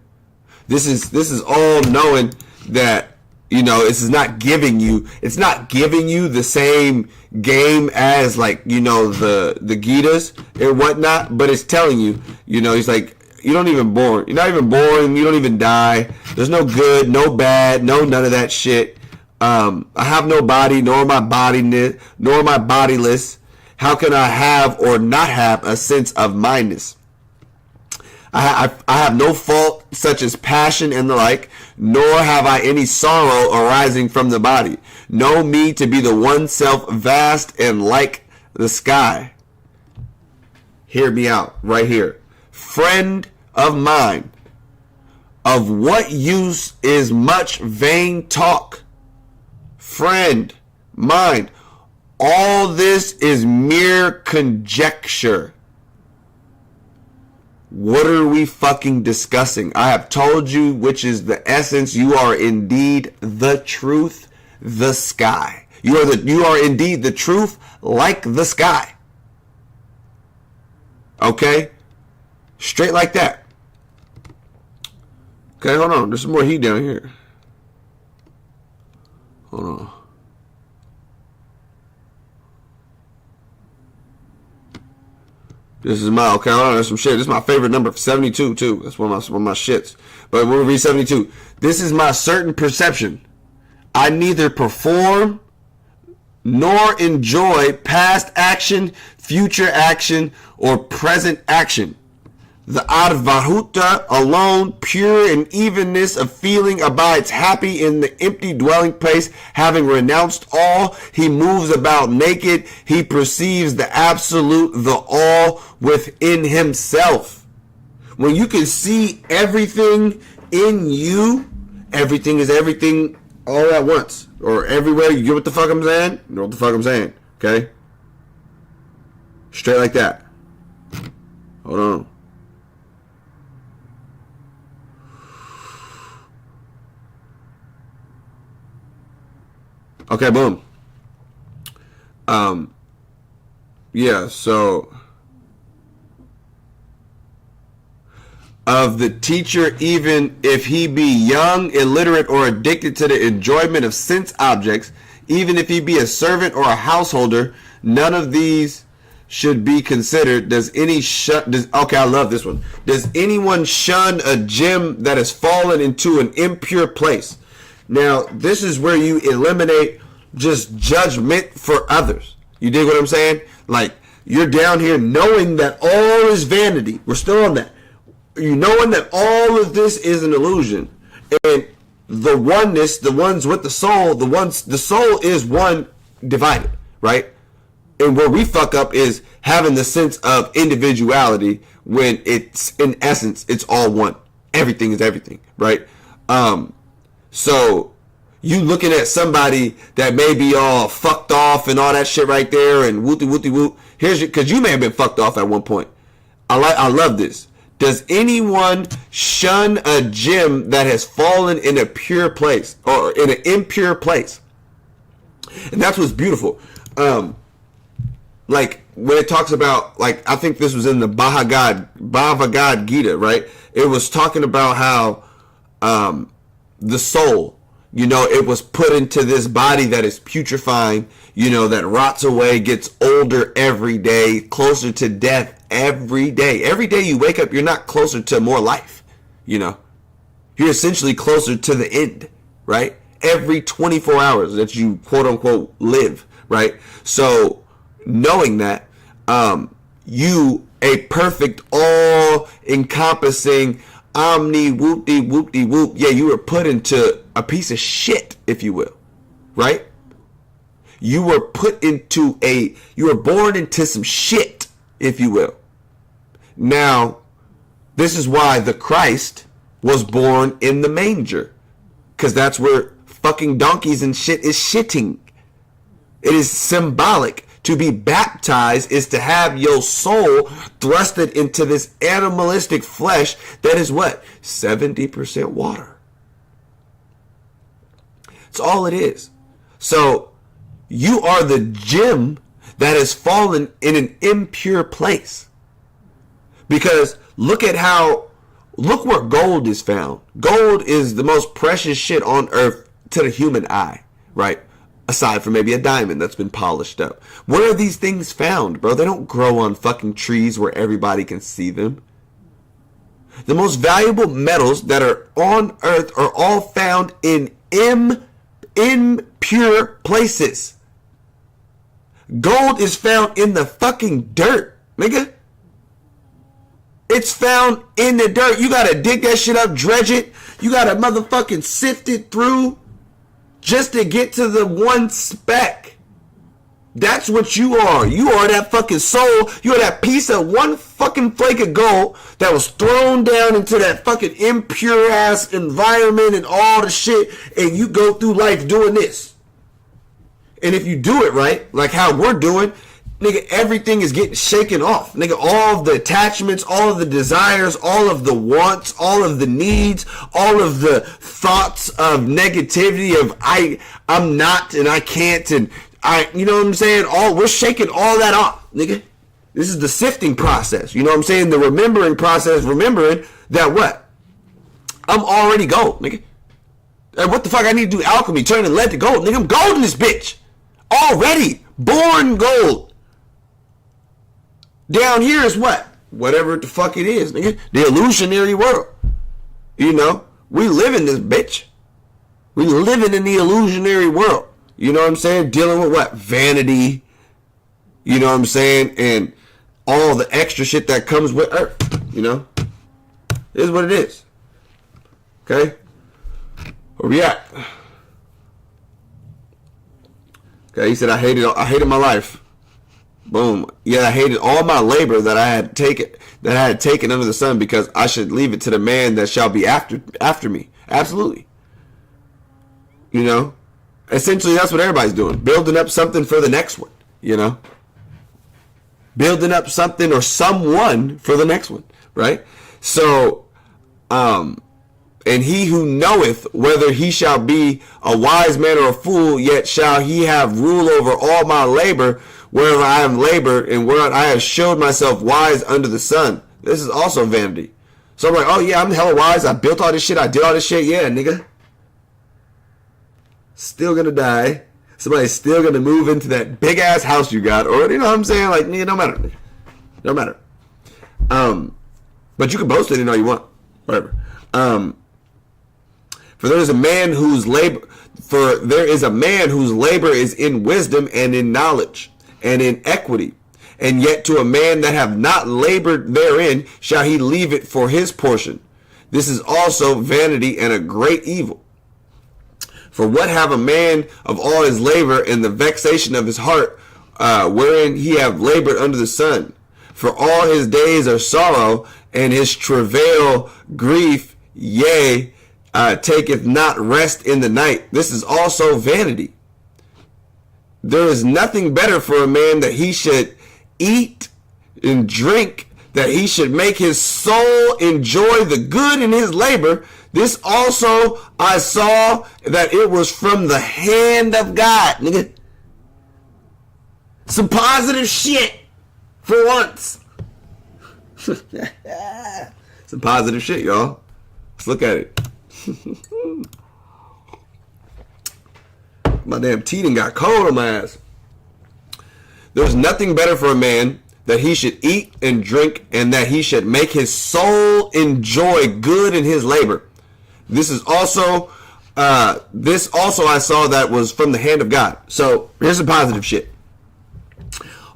This is all knowing that, you know, it's not giving you the same game as, like, you know, the Gitas and whatnot, but it's telling you, you know, he's like, you're not even born, you don't even die, there's no good, no bad, no none of that shit. I have no body, nor am I bodiless. How can I have or not have a sense of mindness? I have no fault such as passion and the like, nor have I any sorrow arising from the body. Know me to be the one self vast and like the sky. Hear me out right here. Friend of mine, of what use is much vain talk? Friend, mine, all this is mere conjecture. What are we fucking discussing? I have told you which is the essence. You are indeed the truth, the sky. You are indeed the truth, like the sky. Okay? Straight like that. Okay, hold on. There's some more heat down here. Hold on. This is my, okay, hold on, there's some shit. This is my favorite number, 72, too. That's one of my shits. But we'll read 72. This is my certain perception. I neither perform nor enjoy past action, future action, or present action. The Advahuta alone, pure in evenness of feeling, abides happy in the empty dwelling place, having renounced all. He moves about naked. He perceives the absolute, the all within himself. When you can see everything in you, everything is everything all at once. Or everywhere. You get what the fuck I'm saying? You know what the fuck I'm saying. Okay? Straight like that. Hold on. Okay, boom. Yeah, so of the teacher, even if he be young, illiterate, or addicted to the enjoyment of sense objects, even if he be a servant or a householder, none of these should be considered. Okay, I love this one. Does anyone shun a gem that has fallen into an impure place? Now, this is where you eliminate just judgment for others. You dig what I'm saying? Like, you're down here knowing that all is vanity. We're still on that. You knowing that all of this is an illusion. And the oneness, the ones with the soul, the soul is one divided, right? And where we fuck up is having the sense of individuality when it's, in essence, it's all one. Everything is everything, right? So you looking at somebody that may be all fucked off and all that shit right there and whoop. Here's your, because you may have been fucked off at one point. I love this. Does anyone shun a gem that has fallen in a pure place or in an impure place? And that's what's beautiful. Like when it talks about, like, I think this was in the Bhagavad Gita, right? It was talking about how the soul, you know, it was put into this body that is putrefying, you know, that rots away, gets older every day, closer to death every day. Every day you wake up, you're not closer to more life, you know. You're essentially closer to the end, right? Every 24 hours that you quote unquote live, right? So knowing that, you, a perfect, all encompassing, omni whoop, yeah, you were put into a piece of shit, if you will, right? You were you were born into some shit, if you will. Now, this is why the Christ was born in the manger, because that's where fucking donkeys and shit is shitting. It is symbolic. To be baptized is to have your soul thrusted into this animalistic flesh that is what? 70% water. That's all it is. So you are the gem that has fallen in an impure place. Because look where gold is found. Gold is the most precious shit on earth to the human eye, right? Aside from maybe a diamond that's been polished up. Where are these things found, bro? They don't grow on fucking trees where everybody can see them. The most valuable metals that are on earth are all found in impure places. Gold is found in the fucking dirt, nigga. It's found in the dirt. You gotta dig that shit up, dredge it. You gotta motherfucking sift it through just to get to the one speck. That's what you are. You are that fucking soul. You are that piece of one fucking flake of gold that was thrown down into that fucking impure ass environment and all the shit, and you go through life doing this. And if you do it right, like how we're doing, nigga, everything is getting shaken off. Nigga, all of the attachments, all of the desires, all of the wants, all of the needs, all of the thoughts of negativity of I'm not and I can't and you know what I'm saying? We're shaking all that off, nigga. This is the sifting process. You know what I'm saying? The remembering process, remembering that what? I'm already gold, nigga. And what the fuck I need to do? Alchemy, turning lead to gold. Nigga, I'm gold in this bitch. Already. Born gold. Down here is what? Whatever the fuck it is, nigga. The illusionary world. You know? We live in this bitch. We living in the illusionary world. You know what I'm saying? Dealing with what? Vanity. You know what I'm saying? And all the extra shit that comes with earth. You know? It is what it is. Okay? Where we at? Okay, he said, I hated my life. Boom. Yeah, I hated all my labor that I had taken under the sun, because I should leave it to the man that shall be after me. Absolutely. You know? Essentially, that's what everybody's doing. Building up something for the next one. You know? Building up something or someone for the next one. Right? So, and he who knoweth whether he shall be a wise man or a fool, yet shall he have rule over all my labor, wherever I have labored, and where I have showed myself wise under the sun. This is also vanity. So I'm like, oh yeah, I'm hella wise. I built all this shit. I did all this shit. Yeah, nigga. Still gonna die. Somebody's still gonna move into that big ass house you got, or you know what I'm saying? Like, nigga, no matter. No matter. But you can boast it all you want. Whatever. For there is a man whose labor is in wisdom and in knowledge and in equity. And yet to a man that have not labored therein shall he leave it for his portion. This is also vanity and a great evil. For what have a man of all his labor and the vexation of his heart, wherein he have labored under the sun? For all his days are sorrow, and his travail grief, yea, taketh not rest in the night. This is also vanity. There is nothing better for a man that he should eat and drink, that he should make his soul enjoy the good in his labor. This also I saw that it was from the hand of God. Nigga. Some positive shit for once. Some positive shit, y'all. Let's look at it. My damn teeth done got cold on my ass. There's nothing better for a man that he should eat and drink, and that he should make his soul enjoy good in his labor. This also I saw that was from the hand of God. So here's some positive shit.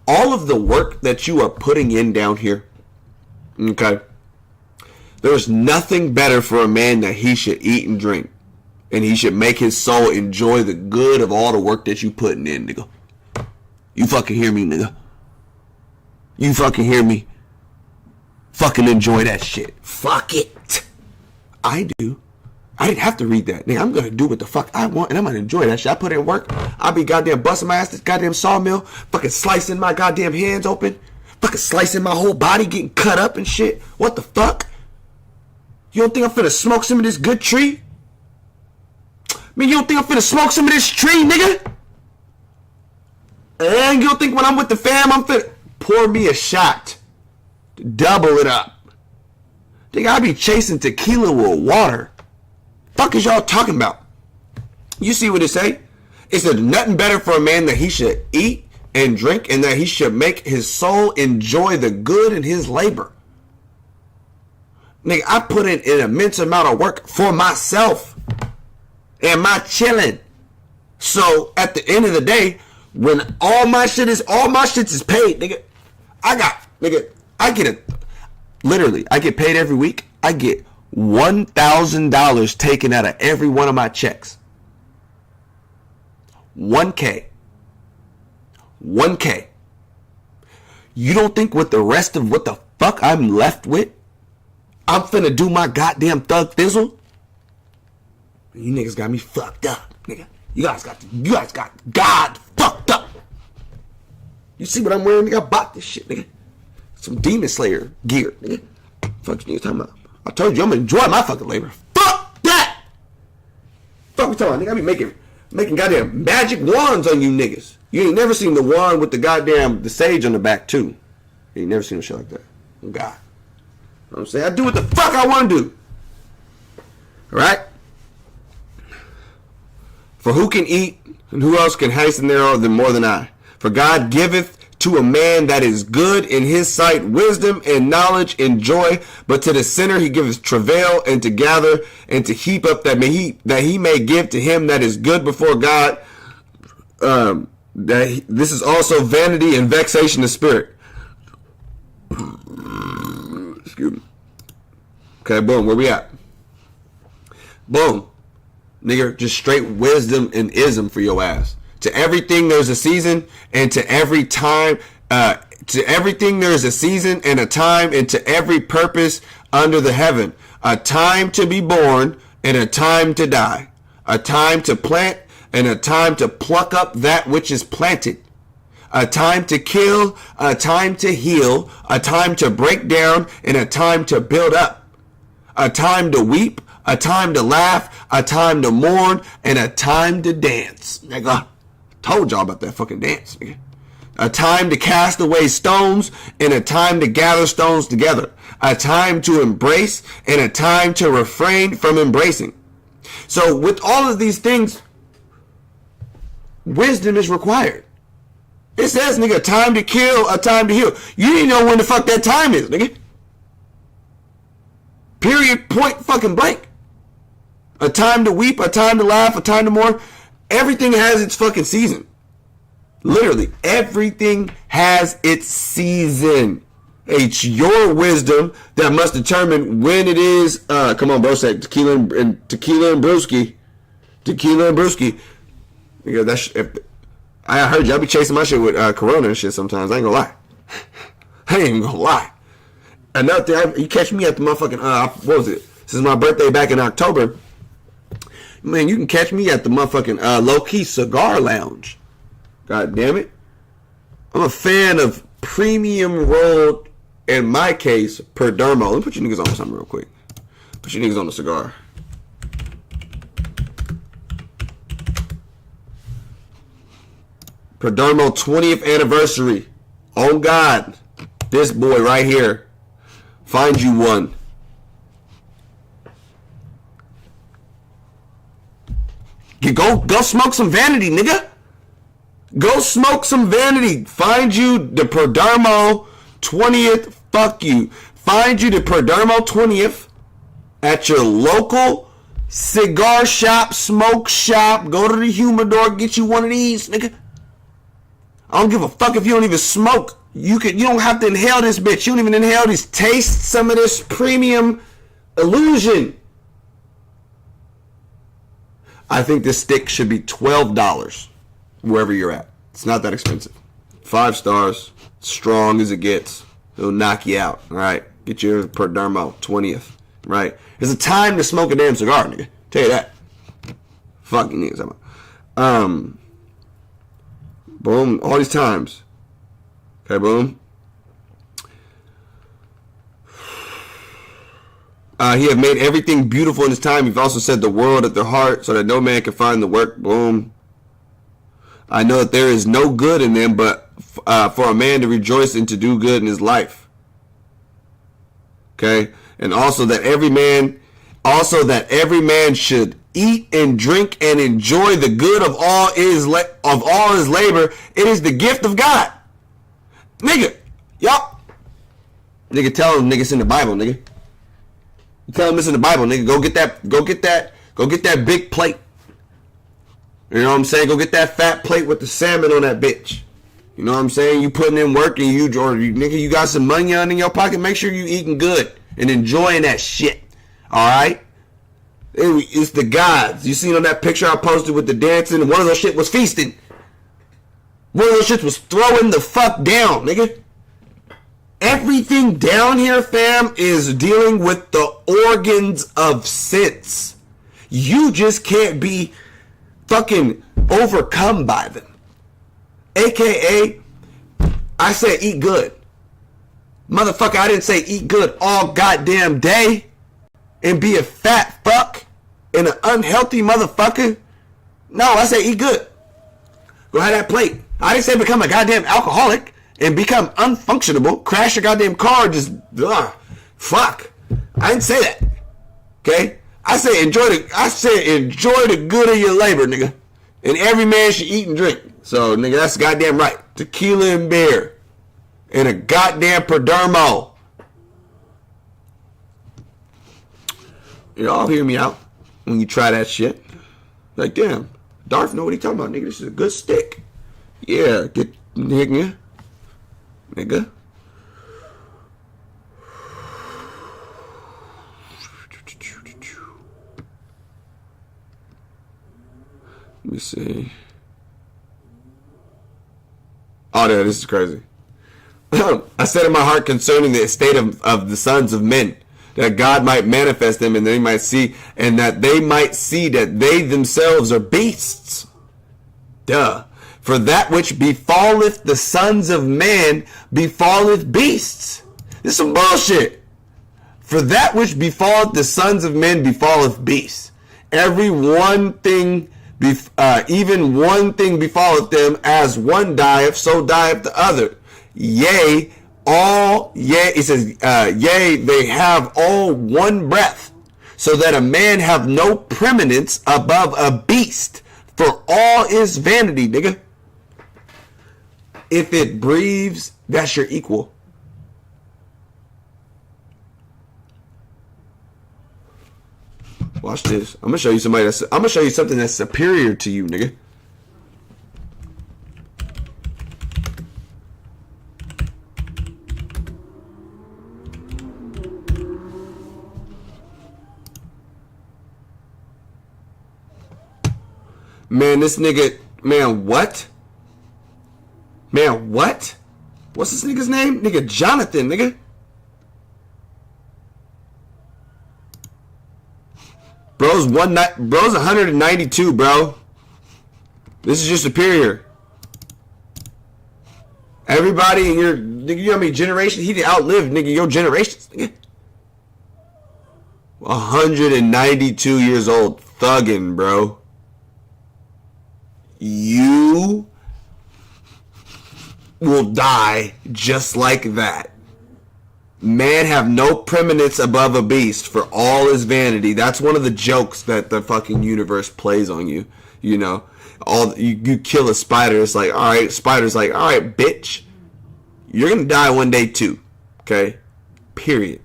All of the work that you are putting in down here, okay, there's nothing better for a man that he should eat and drink, and he should make his soul enjoy the good of all the work that you putting in, nigga. You fucking hear me, nigga? You fucking hear me? Fucking enjoy that shit. Fuck it. I do. I didn't have to read that. Nigga, I'm gonna do what the fuck I want, and I'm gonna enjoy that shit. I put in work. I'll be goddamn busting my ass this goddamn sawmill, fucking slicing my goddamn hands open, fucking slicing my whole body, getting cut up and shit. What the fuck? You don't think I'm finna smoke some of this good tree? I mean, you don't think I'm finna smoke some of this tree, nigga? And you don't think when I'm with the fam, I'm finna pour me a shot to double it up? Nigga, I be chasing tequila with water. Fuck is y'all talking about? You see what it say? It said nothing better for a man that he should eat and drink, and that he should make his soul enjoy the good in his labor. Nigga, I put in an immense amount of work for myself and my chilling. So at the end of the day, when all my shit is paid, nigga, I get paid every week. I get $1,000 taken out of every one of my checks. 1K. You don't think with the rest of what the fuck I'm left with, I'm finna do my goddamn thug thizzle? You niggas got me fucked up, nigga. You guys got God fucked up. You see what I'm wearing, nigga? I bought this shit, nigga. Some Demon Slayer gear, nigga. Fuck you niggas talking about? I told you I'm gonna enjoy my fucking labor. Fuck that! Fuck we talking about, nigga? I be making goddamn magic wands on you niggas. You ain't never seen the wand with the sage on the back too. You ain't never seen no shit like that. Oh God. You know what I'm saying? I do what the fuck I want to do. Alright? For who can eat and who else can hasten thereof more than I? For God giveth to a man that is good in his sight wisdom and knowledge and joy, but to the sinner he giveth travail and to gather and to heap up that he may give to him that is good before God. This is also vanity and vexation of spirit. Excuse me. Okay, boom, where we at? Boom. Nigga, just straight wisdom and ism for your ass. To everything there's a season, and to every time, to everything there's a season and a time, and to every purpose under the heaven. A time to be born and a time to die. A time to plant and a time to pluck up that which is planted. A time to kill, a time to heal, a time to break down, and a time to build up. A time to weep, a time to laugh, a time to mourn, and a time to dance. Nigga, told y'all about that fucking dance, nigga. A time to cast away stones and a time to gather stones together. A time to embrace and a time to refrain from embracing. So with all of these things, wisdom is required. It says, nigga, a time to kill, a time to heal. You didn't know when the fuck that time is, nigga. Period, point, fucking blank. A time to weep, a time to laugh, a time to mourn. Everything has its fucking season. Literally, everything has its season. It's your wisdom that must determine when it is. Come on, bro, say tequila and brewski. Tequila and brewski. Yeah, I heard y'all be chasing my shit with Corona and shit sometimes. I ain't gonna lie. I ain't even gonna lie. Another thing, you catch me at the motherfucking, what was it? Since my birthday back in October. Man, you can catch me at the motherfucking low-key cigar lounge. God damn it. I'm a fan of premium rolled, in my case, Perdermo. Let me put you niggas on something real quick. Put you niggas on a cigar. Perdermo 20th anniversary. Oh God. This boy right here. Find you one. You go smoke some Vanity, nigga. Go smoke some Vanity. Find you the Perdermo 20th. Fuck you. Find you the Perdermo 20th at your local cigar shop, smoke shop. Go to the humidor, get you one of these, nigga. I don't give a fuck if you don't even smoke. You don't have to inhale this bitch. You don't even inhale this. Taste some of this premium illusion. I think this stick should be $12 wherever you're at. It's not that expensive. 5 stars, strong as it gets. It'll knock you out. All right, get your Perdermo 20th. Right, there's a time to smoke a damn cigar, nigga. Tell you that. Fucking niggas. Boom, all these times. Okay, boom. He have made everything beautiful in his time. He've also set the world at their heart so that no man can find the work. Boom. I know that there is no good in them, but for a man to rejoice and to do good in his life. Okay, and also that every man should eat and drink and enjoy the good of all his labor. It is the gift of God. Nigga, y'all. Nigga, tell him, nigga, it's in the Bible, nigga. You tell him it's in the Bible, nigga. Go get that big plate. You know what I'm saying? Go get that fat plate with the salmon on that bitch. You know what I'm saying? You putting in work and nigga, you got some money in your pocket. Make sure you eating good and enjoying that shit. All right? It's the gods. You seen on that picture I posted with the dancing? One of those shit was feasting. One of those shits was throwing the fuck down, nigga. Everything down here, fam, is dealing with the organs of sense. You just can't be fucking overcome by them. AKA, I said eat good. Motherfucker, I didn't say eat good all goddamn day and be a fat fuck and an unhealthy motherfucker. No, I said eat good. Go have that plate. I didn't say become a goddamn alcoholic and become unfunctionable, crash your goddamn car, just fuck. I didn't say that. Okay? I said enjoy the good of your labor, nigga. And every man should eat and drink. So, nigga, that's goddamn right. Tequila and beer. And a goddamn Perdermo. Y'all hear me out when you try that shit. Like, damn, Darth know what he talking about, nigga. This is a good stick. Yeah, get nigga. Nigga. Let me see. Oh, yeah, this is crazy. I said in my heart concerning the estate of the sons of men, that God might manifest them and they might see, and that they might see that they themselves are beasts. Duh. For that which befalleth the sons of man befalleth beasts. This is some bullshit. For that which befalleth the sons of men befalleth beasts. Every one thing Even one thing befalleth them, as one dieth, so dieth the other. Yea, it says, yea, they have all one breath, so that a man have no preeminence above a beast, for all is vanity, nigga. If it breathes, that's your equal. Watch this. I'm gonna show you something that's superior to you, nigga. Man, this nigga, man, what? Man, what? What's this nigga's name? Nigga, Jonathan, nigga. Bro's 192, bro. This is your superior. Everybody in your, nigga, you know how many generations? He outlived, nigga, your generations, nigga. 192 years old. Thuggin', bro. You will die just like that. Man have no preeminence above a beast, for all is vanity. That's one of the jokes that the fucking universe plays on you. You know, you kill a spider. It's like, all right, spider's like, all right, bitch, you're gonna die one day too. Okay, period.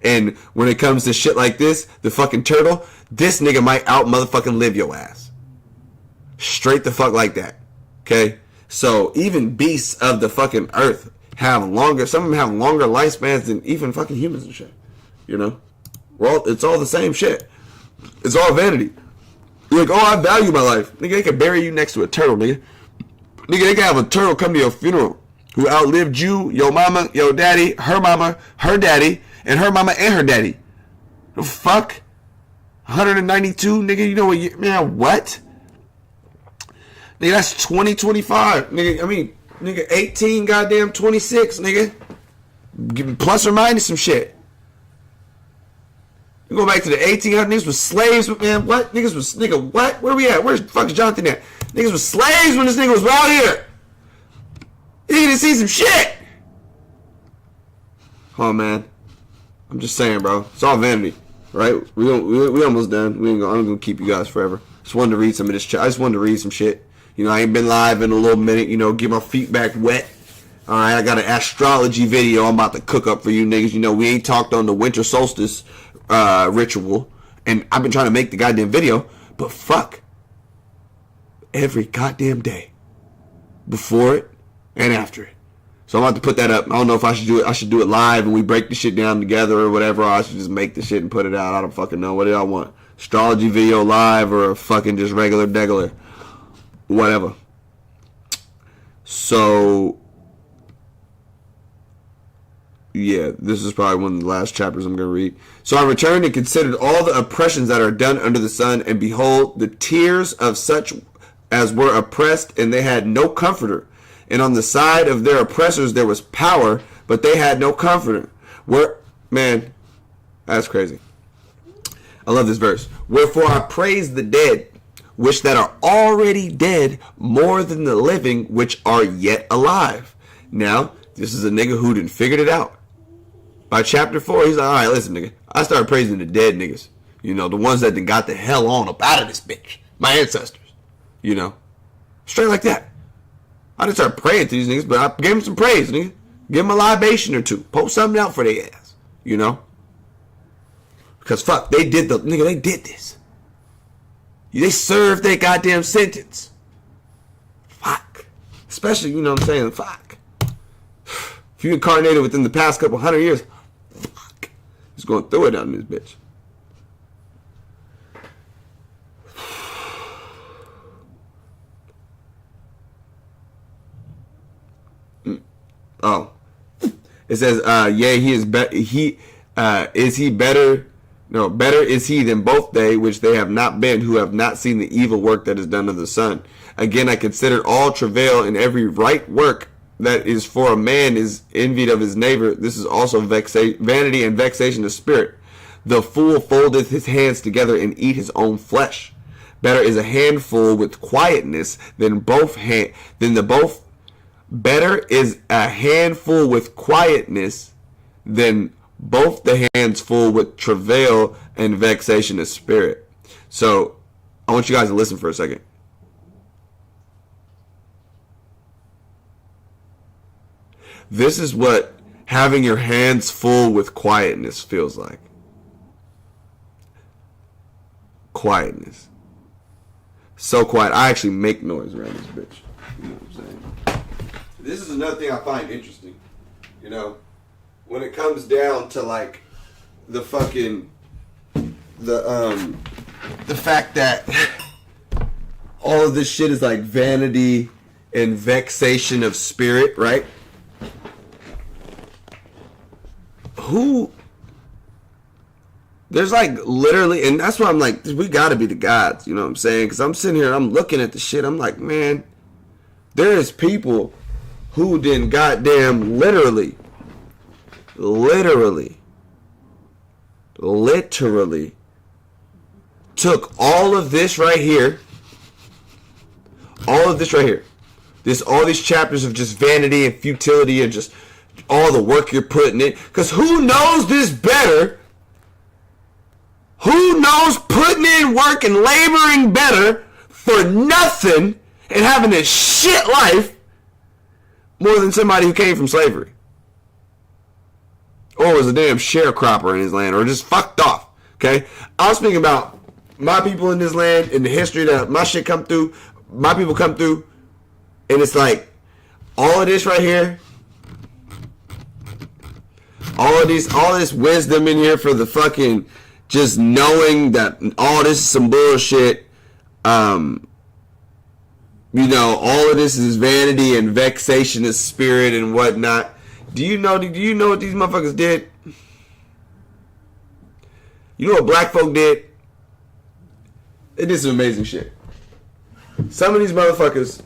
And when it comes to shit like this, the fucking turtle, this nigga might out motherfucking live your ass. Straight the fuck like that. Okay, so even beasts of the fucking earth have longer, some of them have longer lifespans than even fucking humans and shit. You know? Well, it's all the same shit. It's all vanity. You're like, oh, I value my life. Nigga, they can bury you next to a turtle, nigga. Nigga, they can have a turtle come to your funeral who outlived you, your mama, your daddy, her mama, her daddy, and her mama and her daddy. The fuck? 192, nigga, you know what man, what? Nigga, that's 2025. Nigga, I mean, nigga, 18, goddamn 26, nigga. Plus or minus some shit. You go back to the 1800s, niggas was slaves, man. What? Nigga, what? Where we at? Where's the fuck is Jonathan at? Niggas was slaves when this nigga was out here. You didn't see some shit. Oh, man. I'm just saying, bro. It's all vanity, right? We almost done. I'm gonna keep you guys forever. Just wanted to read some of this shit. I just wanted to read some shit. You know, I ain't been live in a little minute, you know, get my feet back wet. Alright, I got an astrology video I'm about to cook up for you niggas. You know, we ain't talked on the winter solstice ritual. And I've been trying to make the goddamn video. But fuck. Every goddamn day. Before it and after it. So I'm about to put that up. I don't know if I should do it. I should do it live and we break the shit down together or whatever. Or I should just make the shit and put it out. I don't fucking know. What do y'all want? Astrology video live or a fucking just regular degular? Whatever. So, yeah, this is probably one of the last chapters I'm going to read. So I returned and considered all the oppressions that are done under the sun, and behold, the tears of such as were oppressed, and they had no comforter. And on the side of their oppressors there was power, but they had no comforter. Man, that's crazy. I love this verse. Wherefore I praise the dead, which that are already dead, more than the living, which are yet alive. Now, this is a nigga who done figured it out. By chapter 4, he's like, all right, listen, nigga. I started praising the dead niggas. You know, the ones that done got the hell on up out of this bitch. My ancestors. You know. Straight like that. I didn't start praying to these niggas, but I gave them some praise, nigga. Give them a libation or two. Post something out for their ass. You know. Because fuck, they did this. They served their goddamn sentence. Fuck. Especially, you know what I'm saying? Fuck. If you incarnated within the past couple 100 years, fuck. He's going through it on this bitch. Oh. It says, yea, he is is he better? No, better is he than both they, which they have not been, who have not seen the evil work that is done of the sun. Again, I consider all travail in every right work that is for a man is envied of his neighbor. This is also vanity and vexation of spirit. The fool foldeth his hands together and eat his own flesh. Better is a handful with quietness than better is a handful with quietness than both the hands full with travail and vexation of spirit. So I want you guys to listen for a second. This is what having your hands full with quietness feels like. Quietness. So quiet. I actually make noise around this bitch. You know what I'm saying? This is another thing I find interesting. You know, when it comes down to like the fucking the fact that all of this shit is like vanity and vexation of spirit, right? There's like literally, and that's why I'm like, we gotta be the gods, you know what I'm saying? Because I'm sitting here and I'm looking at the shit, I'm like, man, there is people who didn't goddamn literally took all of this right here, all these chapters of just vanity and futility and just all the work you're putting in. Because who knows this better? Who knows putting in work and laboring better for nothing and having a shit life more than somebody who came from slavery? Or was a damn sharecropper in his land, or just fucked off. Okay? I'm speaking about my people in this land and the history that my shit come through, my people come through, and it's like all of this right here, all this wisdom in here for the fucking just knowing that all this is some bullshit. You know, all of this is vanity and vexation of spirit and whatnot. Do you know what these motherfuckers did? You know what black folk did? They did some amazing shit. Some of these motherfuckers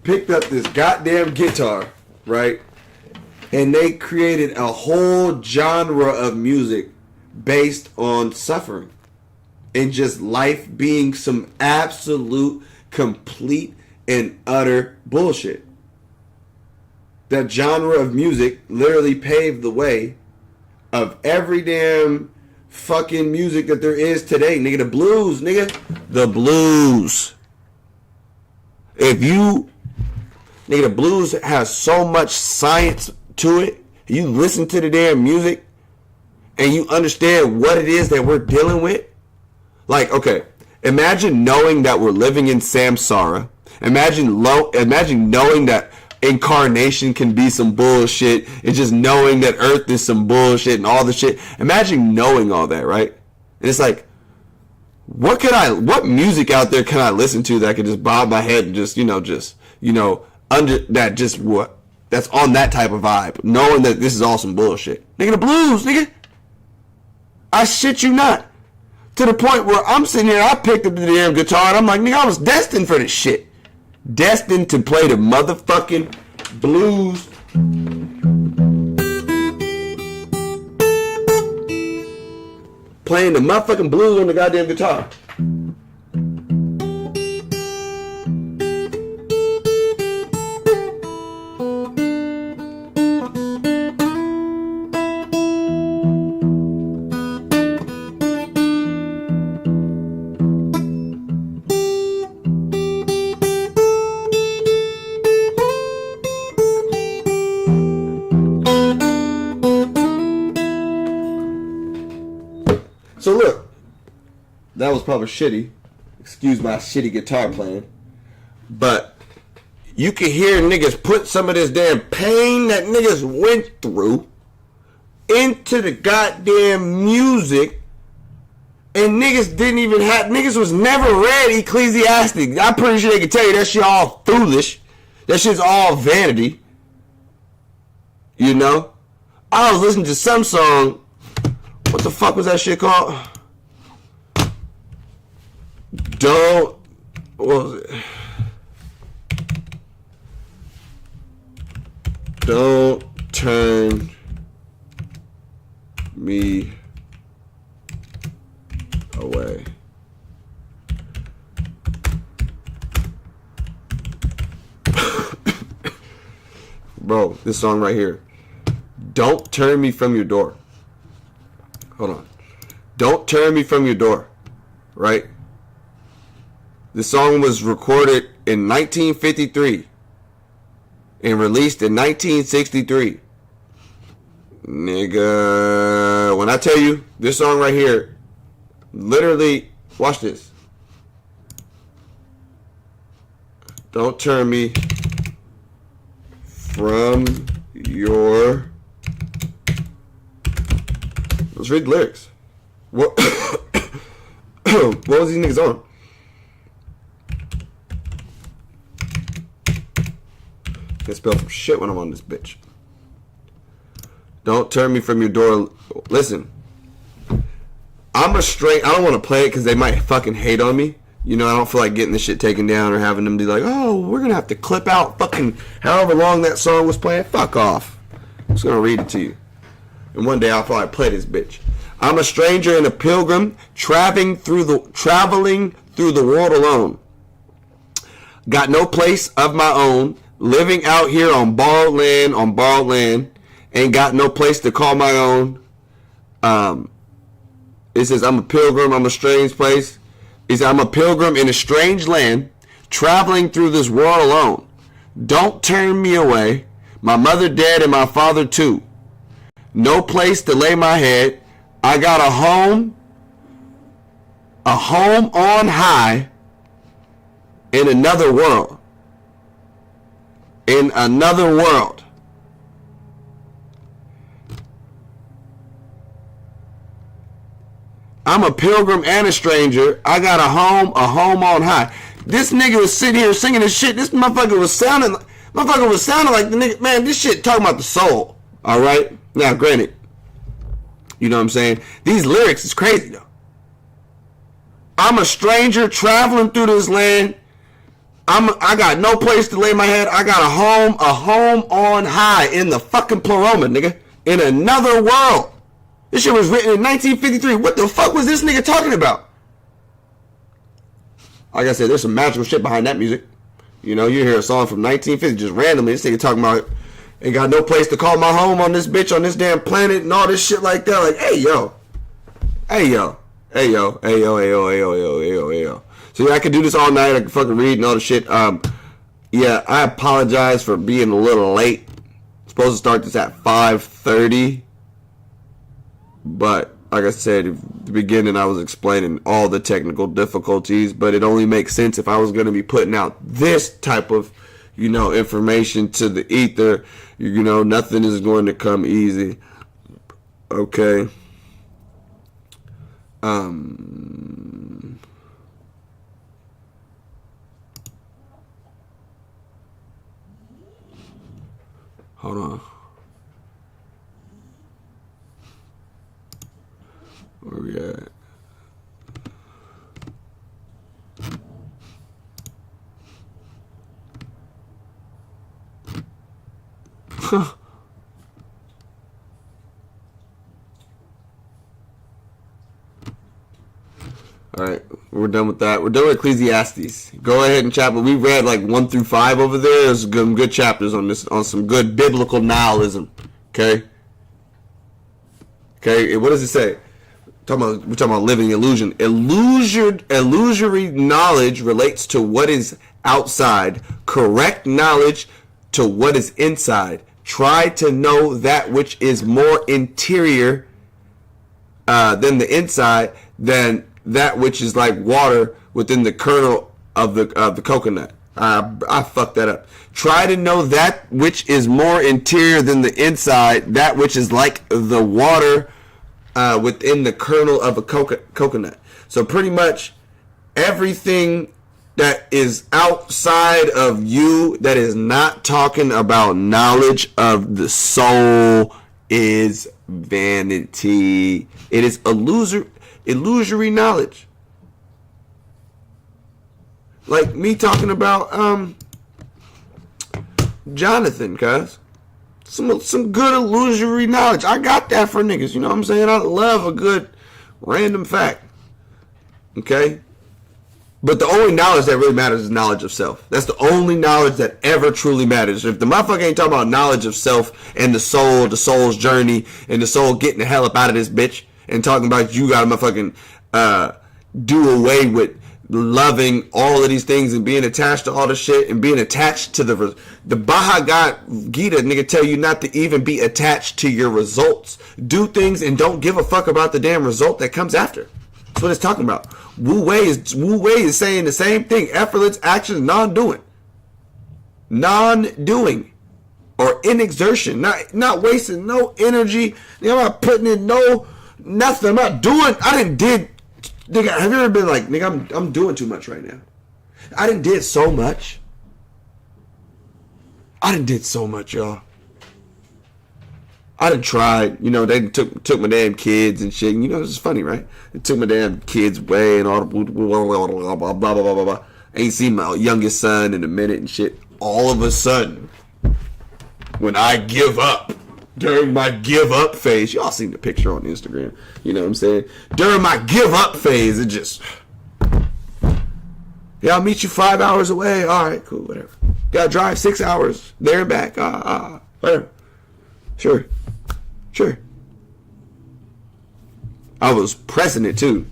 picked up this goddamn guitar, right? And they created a whole genre of music based on suffering and just life being some absolute, complete, and utter bullshit. That genre of music literally paved the way of every damn fucking music that there is today. Nigga, the blues, nigga. The blues. Nigga, the blues has so much science to it. You listen to the damn music and you understand what it is that we're dealing with. Like, okay, imagine knowing that we're living in samsara. Imagine knowing that incarnation can be some bullshit. It's just knowing that earth is some bullshit and all the shit. Imagine knowing all that, right? And it's like, what music out there can I listen to that can just bob my head and just under that, just what? That's on that type of vibe. Knowing that this is all some bullshit. Nigga, the blues, nigga. I shit you not. To the point where I'm sitting here, I picked up the damn guitar and I'm like, nigga, I was destined for this shit. Destined to play the motherfucking blues. Playing the motherfucking blues on the goddamn guitar. So look, that was probably shitty. Excuse my shitty guitar playing. But you can hear niggas put some of this damn pain that niggas went through into the goddamn music. And niggas was never read Ecclesiastes. I'm pretty sure they can tell you that shit all foolish. That shit's all vanity. You know? I was listening to some song. What the fuck was that shit called? What was it? Don't turn me away. bro, this song right here. Don't turn me from your door. Hold on. Don't turn me from your door. Right? The song was recorded in 1953 and released in 1963. Nigga, when I tell you this song right here, literally, watch this. Don't turn me from your... Let's read the lyrics. What, what was these niggas on? Can't spell some shit when I'm on this bitch. Don't turn me from your door. Listen, I'm a straight... I don't want to play it because they might fucking hate on me. You know, I don't feel like getting this shit taken down or having them be like, oh, we're going to have to clip out fucking however long that song was playing. Fuck off. I'm just going to read it to you. And one day I'll probably play this bitch. I'm a stranger and a pilgrim traveling through the world alone. Got no place of my own. Living out here on borrowed land. Ain't got no place to call my own. It says, I'm a pilgrim, I'm a strange place. It says, I'm a pilgrim in a strange land, traveling through this world alone. Don't turn me away. My mother dead and my father too. No place to lay my head. I got a home on high in another world. In another world. I'm a pilgrim and a stranger. I got a home on high. This nigga was sitting here singing this shit. This motherfucker was sounding like the nigga. Man, this shit talking about the soul. All right. Now, granted, you know what I'm saying? These lyrics is crazy though. I'm a stranger traveling through this land. I got no place to lay my head. I got a home on high in the fucking pleroma, nigga. In another world. This shit was written in 1953. What the fuck was this nigga talking about? Like I said, there's some magical shit behind that music. You know, you hear a song from 1950 just randomly. This nigga talking about ain't got no place to call my home on this bitch on this damn planet and all this shit like that. Like, hey yo. So yeah, I could do this all night. I could fucking read and all the shit. Yeah, I apologize for being a little late. Supposed to start this at 5:30. But like I said at the beginning, I was explaining all the technical difficulties, but it only makes sense if I was going to be putting out this type of, you know, information to the ether. You know, nothing is going to come easy. Okay. Hold on. Where we at? Alright, we're done with that. We're done with Ecclesiastes. Go ahead and chat, but we read like 1 through 5 over there. There's some good chapters on this, on some good biblical nihilism. Okay? Okay, what does it say? We're talking about living illusion. Illusory knowledge relates to what is outside. Correct knowledge to what is inside. Try to know that which is more interior than the inside, than that which is like water within the kernel of the coconut. I fucked that up. Try to know that which is more interior than the inside, that which is like the water within the kernel of a coconut. So pretty much everything that is outside of you, that is not talking about knowledge of the soul, is vanity. It is illusory knowledge. Like me talking about Jonathan, cuz. Some good illusory knowledge. I got that for niggas, you know what I'm saying? I love a good random fact. Okay? But the only knowledge that really matters is knowledge of self. That's the only knowledge that ever truly matters. If the motherfucker ain't talking about knowledge of self and the soul's journey, and the soul getting the hell up out of this bitch, and talking about you gotta motherfucking do away with loving all of these things and being attached to all the shit and being attached to the Bhagavad Gita, nigga, tell you not to even be attached to your results. Do things and don't give a fuck about the damn result that comes after. That's what it's talking about. Wu Wei is saying the same thing. Effortless action, non-doing, or inexertion, not wasting no energy. I'm not putting in nothing. I'm not doing. Nigga, have you ever been like, nigga, I'm doing too much right now. I did so much. Did so much, y'all. I done tried, they took my damn kids and shit. And, it's funny, right? They took my damn kids away and all the blah, blah, blah, blah, blah, blah. Ain't seen my youngest son in a minute and shit. All of a sudden, when I give up, during my give up phase, y'all seen the picture on Instagram. You know what I'm saying? During my give up phase, it just, yeah, I'll meet you 5 hours away. All right, cool, whatever. Gotta drive 6 hours there and back. Whatever. Sure. I was pressing it too.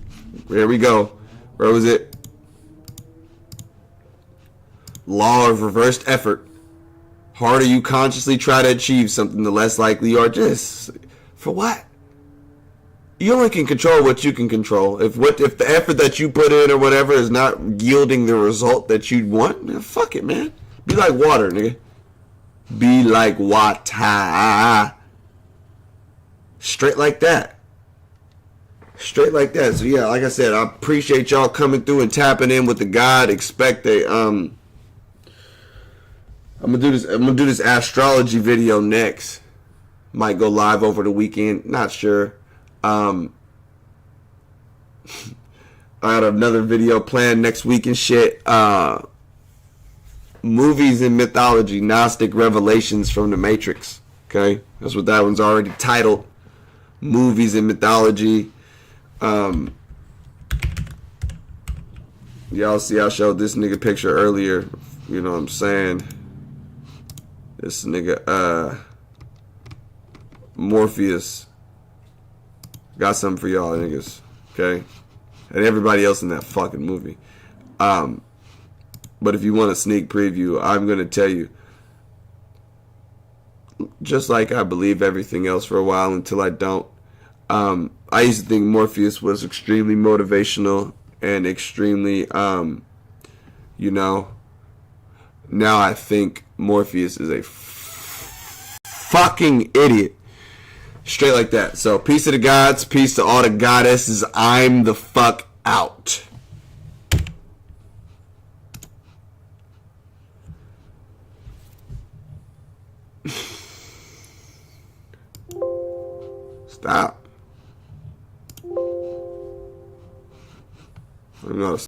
There we go. Where was it? Law of reversed effort. Harder you consciously try to achieve something, the less likely you are. Just for what? You only can control what you can control. If the effort that you put in or whatever is not yielding the result that you want, man, fuck it, man. Be like water, nigga. Be like water. Straight like that. So yeah, like I said, I appreciate y'all coming through and tapping in with the God. Expect I'm gonna do this astrology video next. Might go live over the weekend. Not sure. I got another video planned next week and shit. Movies and mythology, Gnostic revelations from the Matrix. Okay, that's what that one's already titled. Movies and mythology. Y'all see, I showed this nigga picture earlier. You know what I'm saying? This nigga, Morpheus. Got something for y'all niggas. Okay? And everybody else in that fucking movie. But if you want a sneak preview, I'm going to tell you. Just like I believe everything else for a while until I don't. I used to think Morpheus was extremely motivational and extremely, now I think Morpheus is a fucking idiot. Straight like that. So, peace to the gods, peace to all the goddesses. I'm the fuck out. Stop. I'm not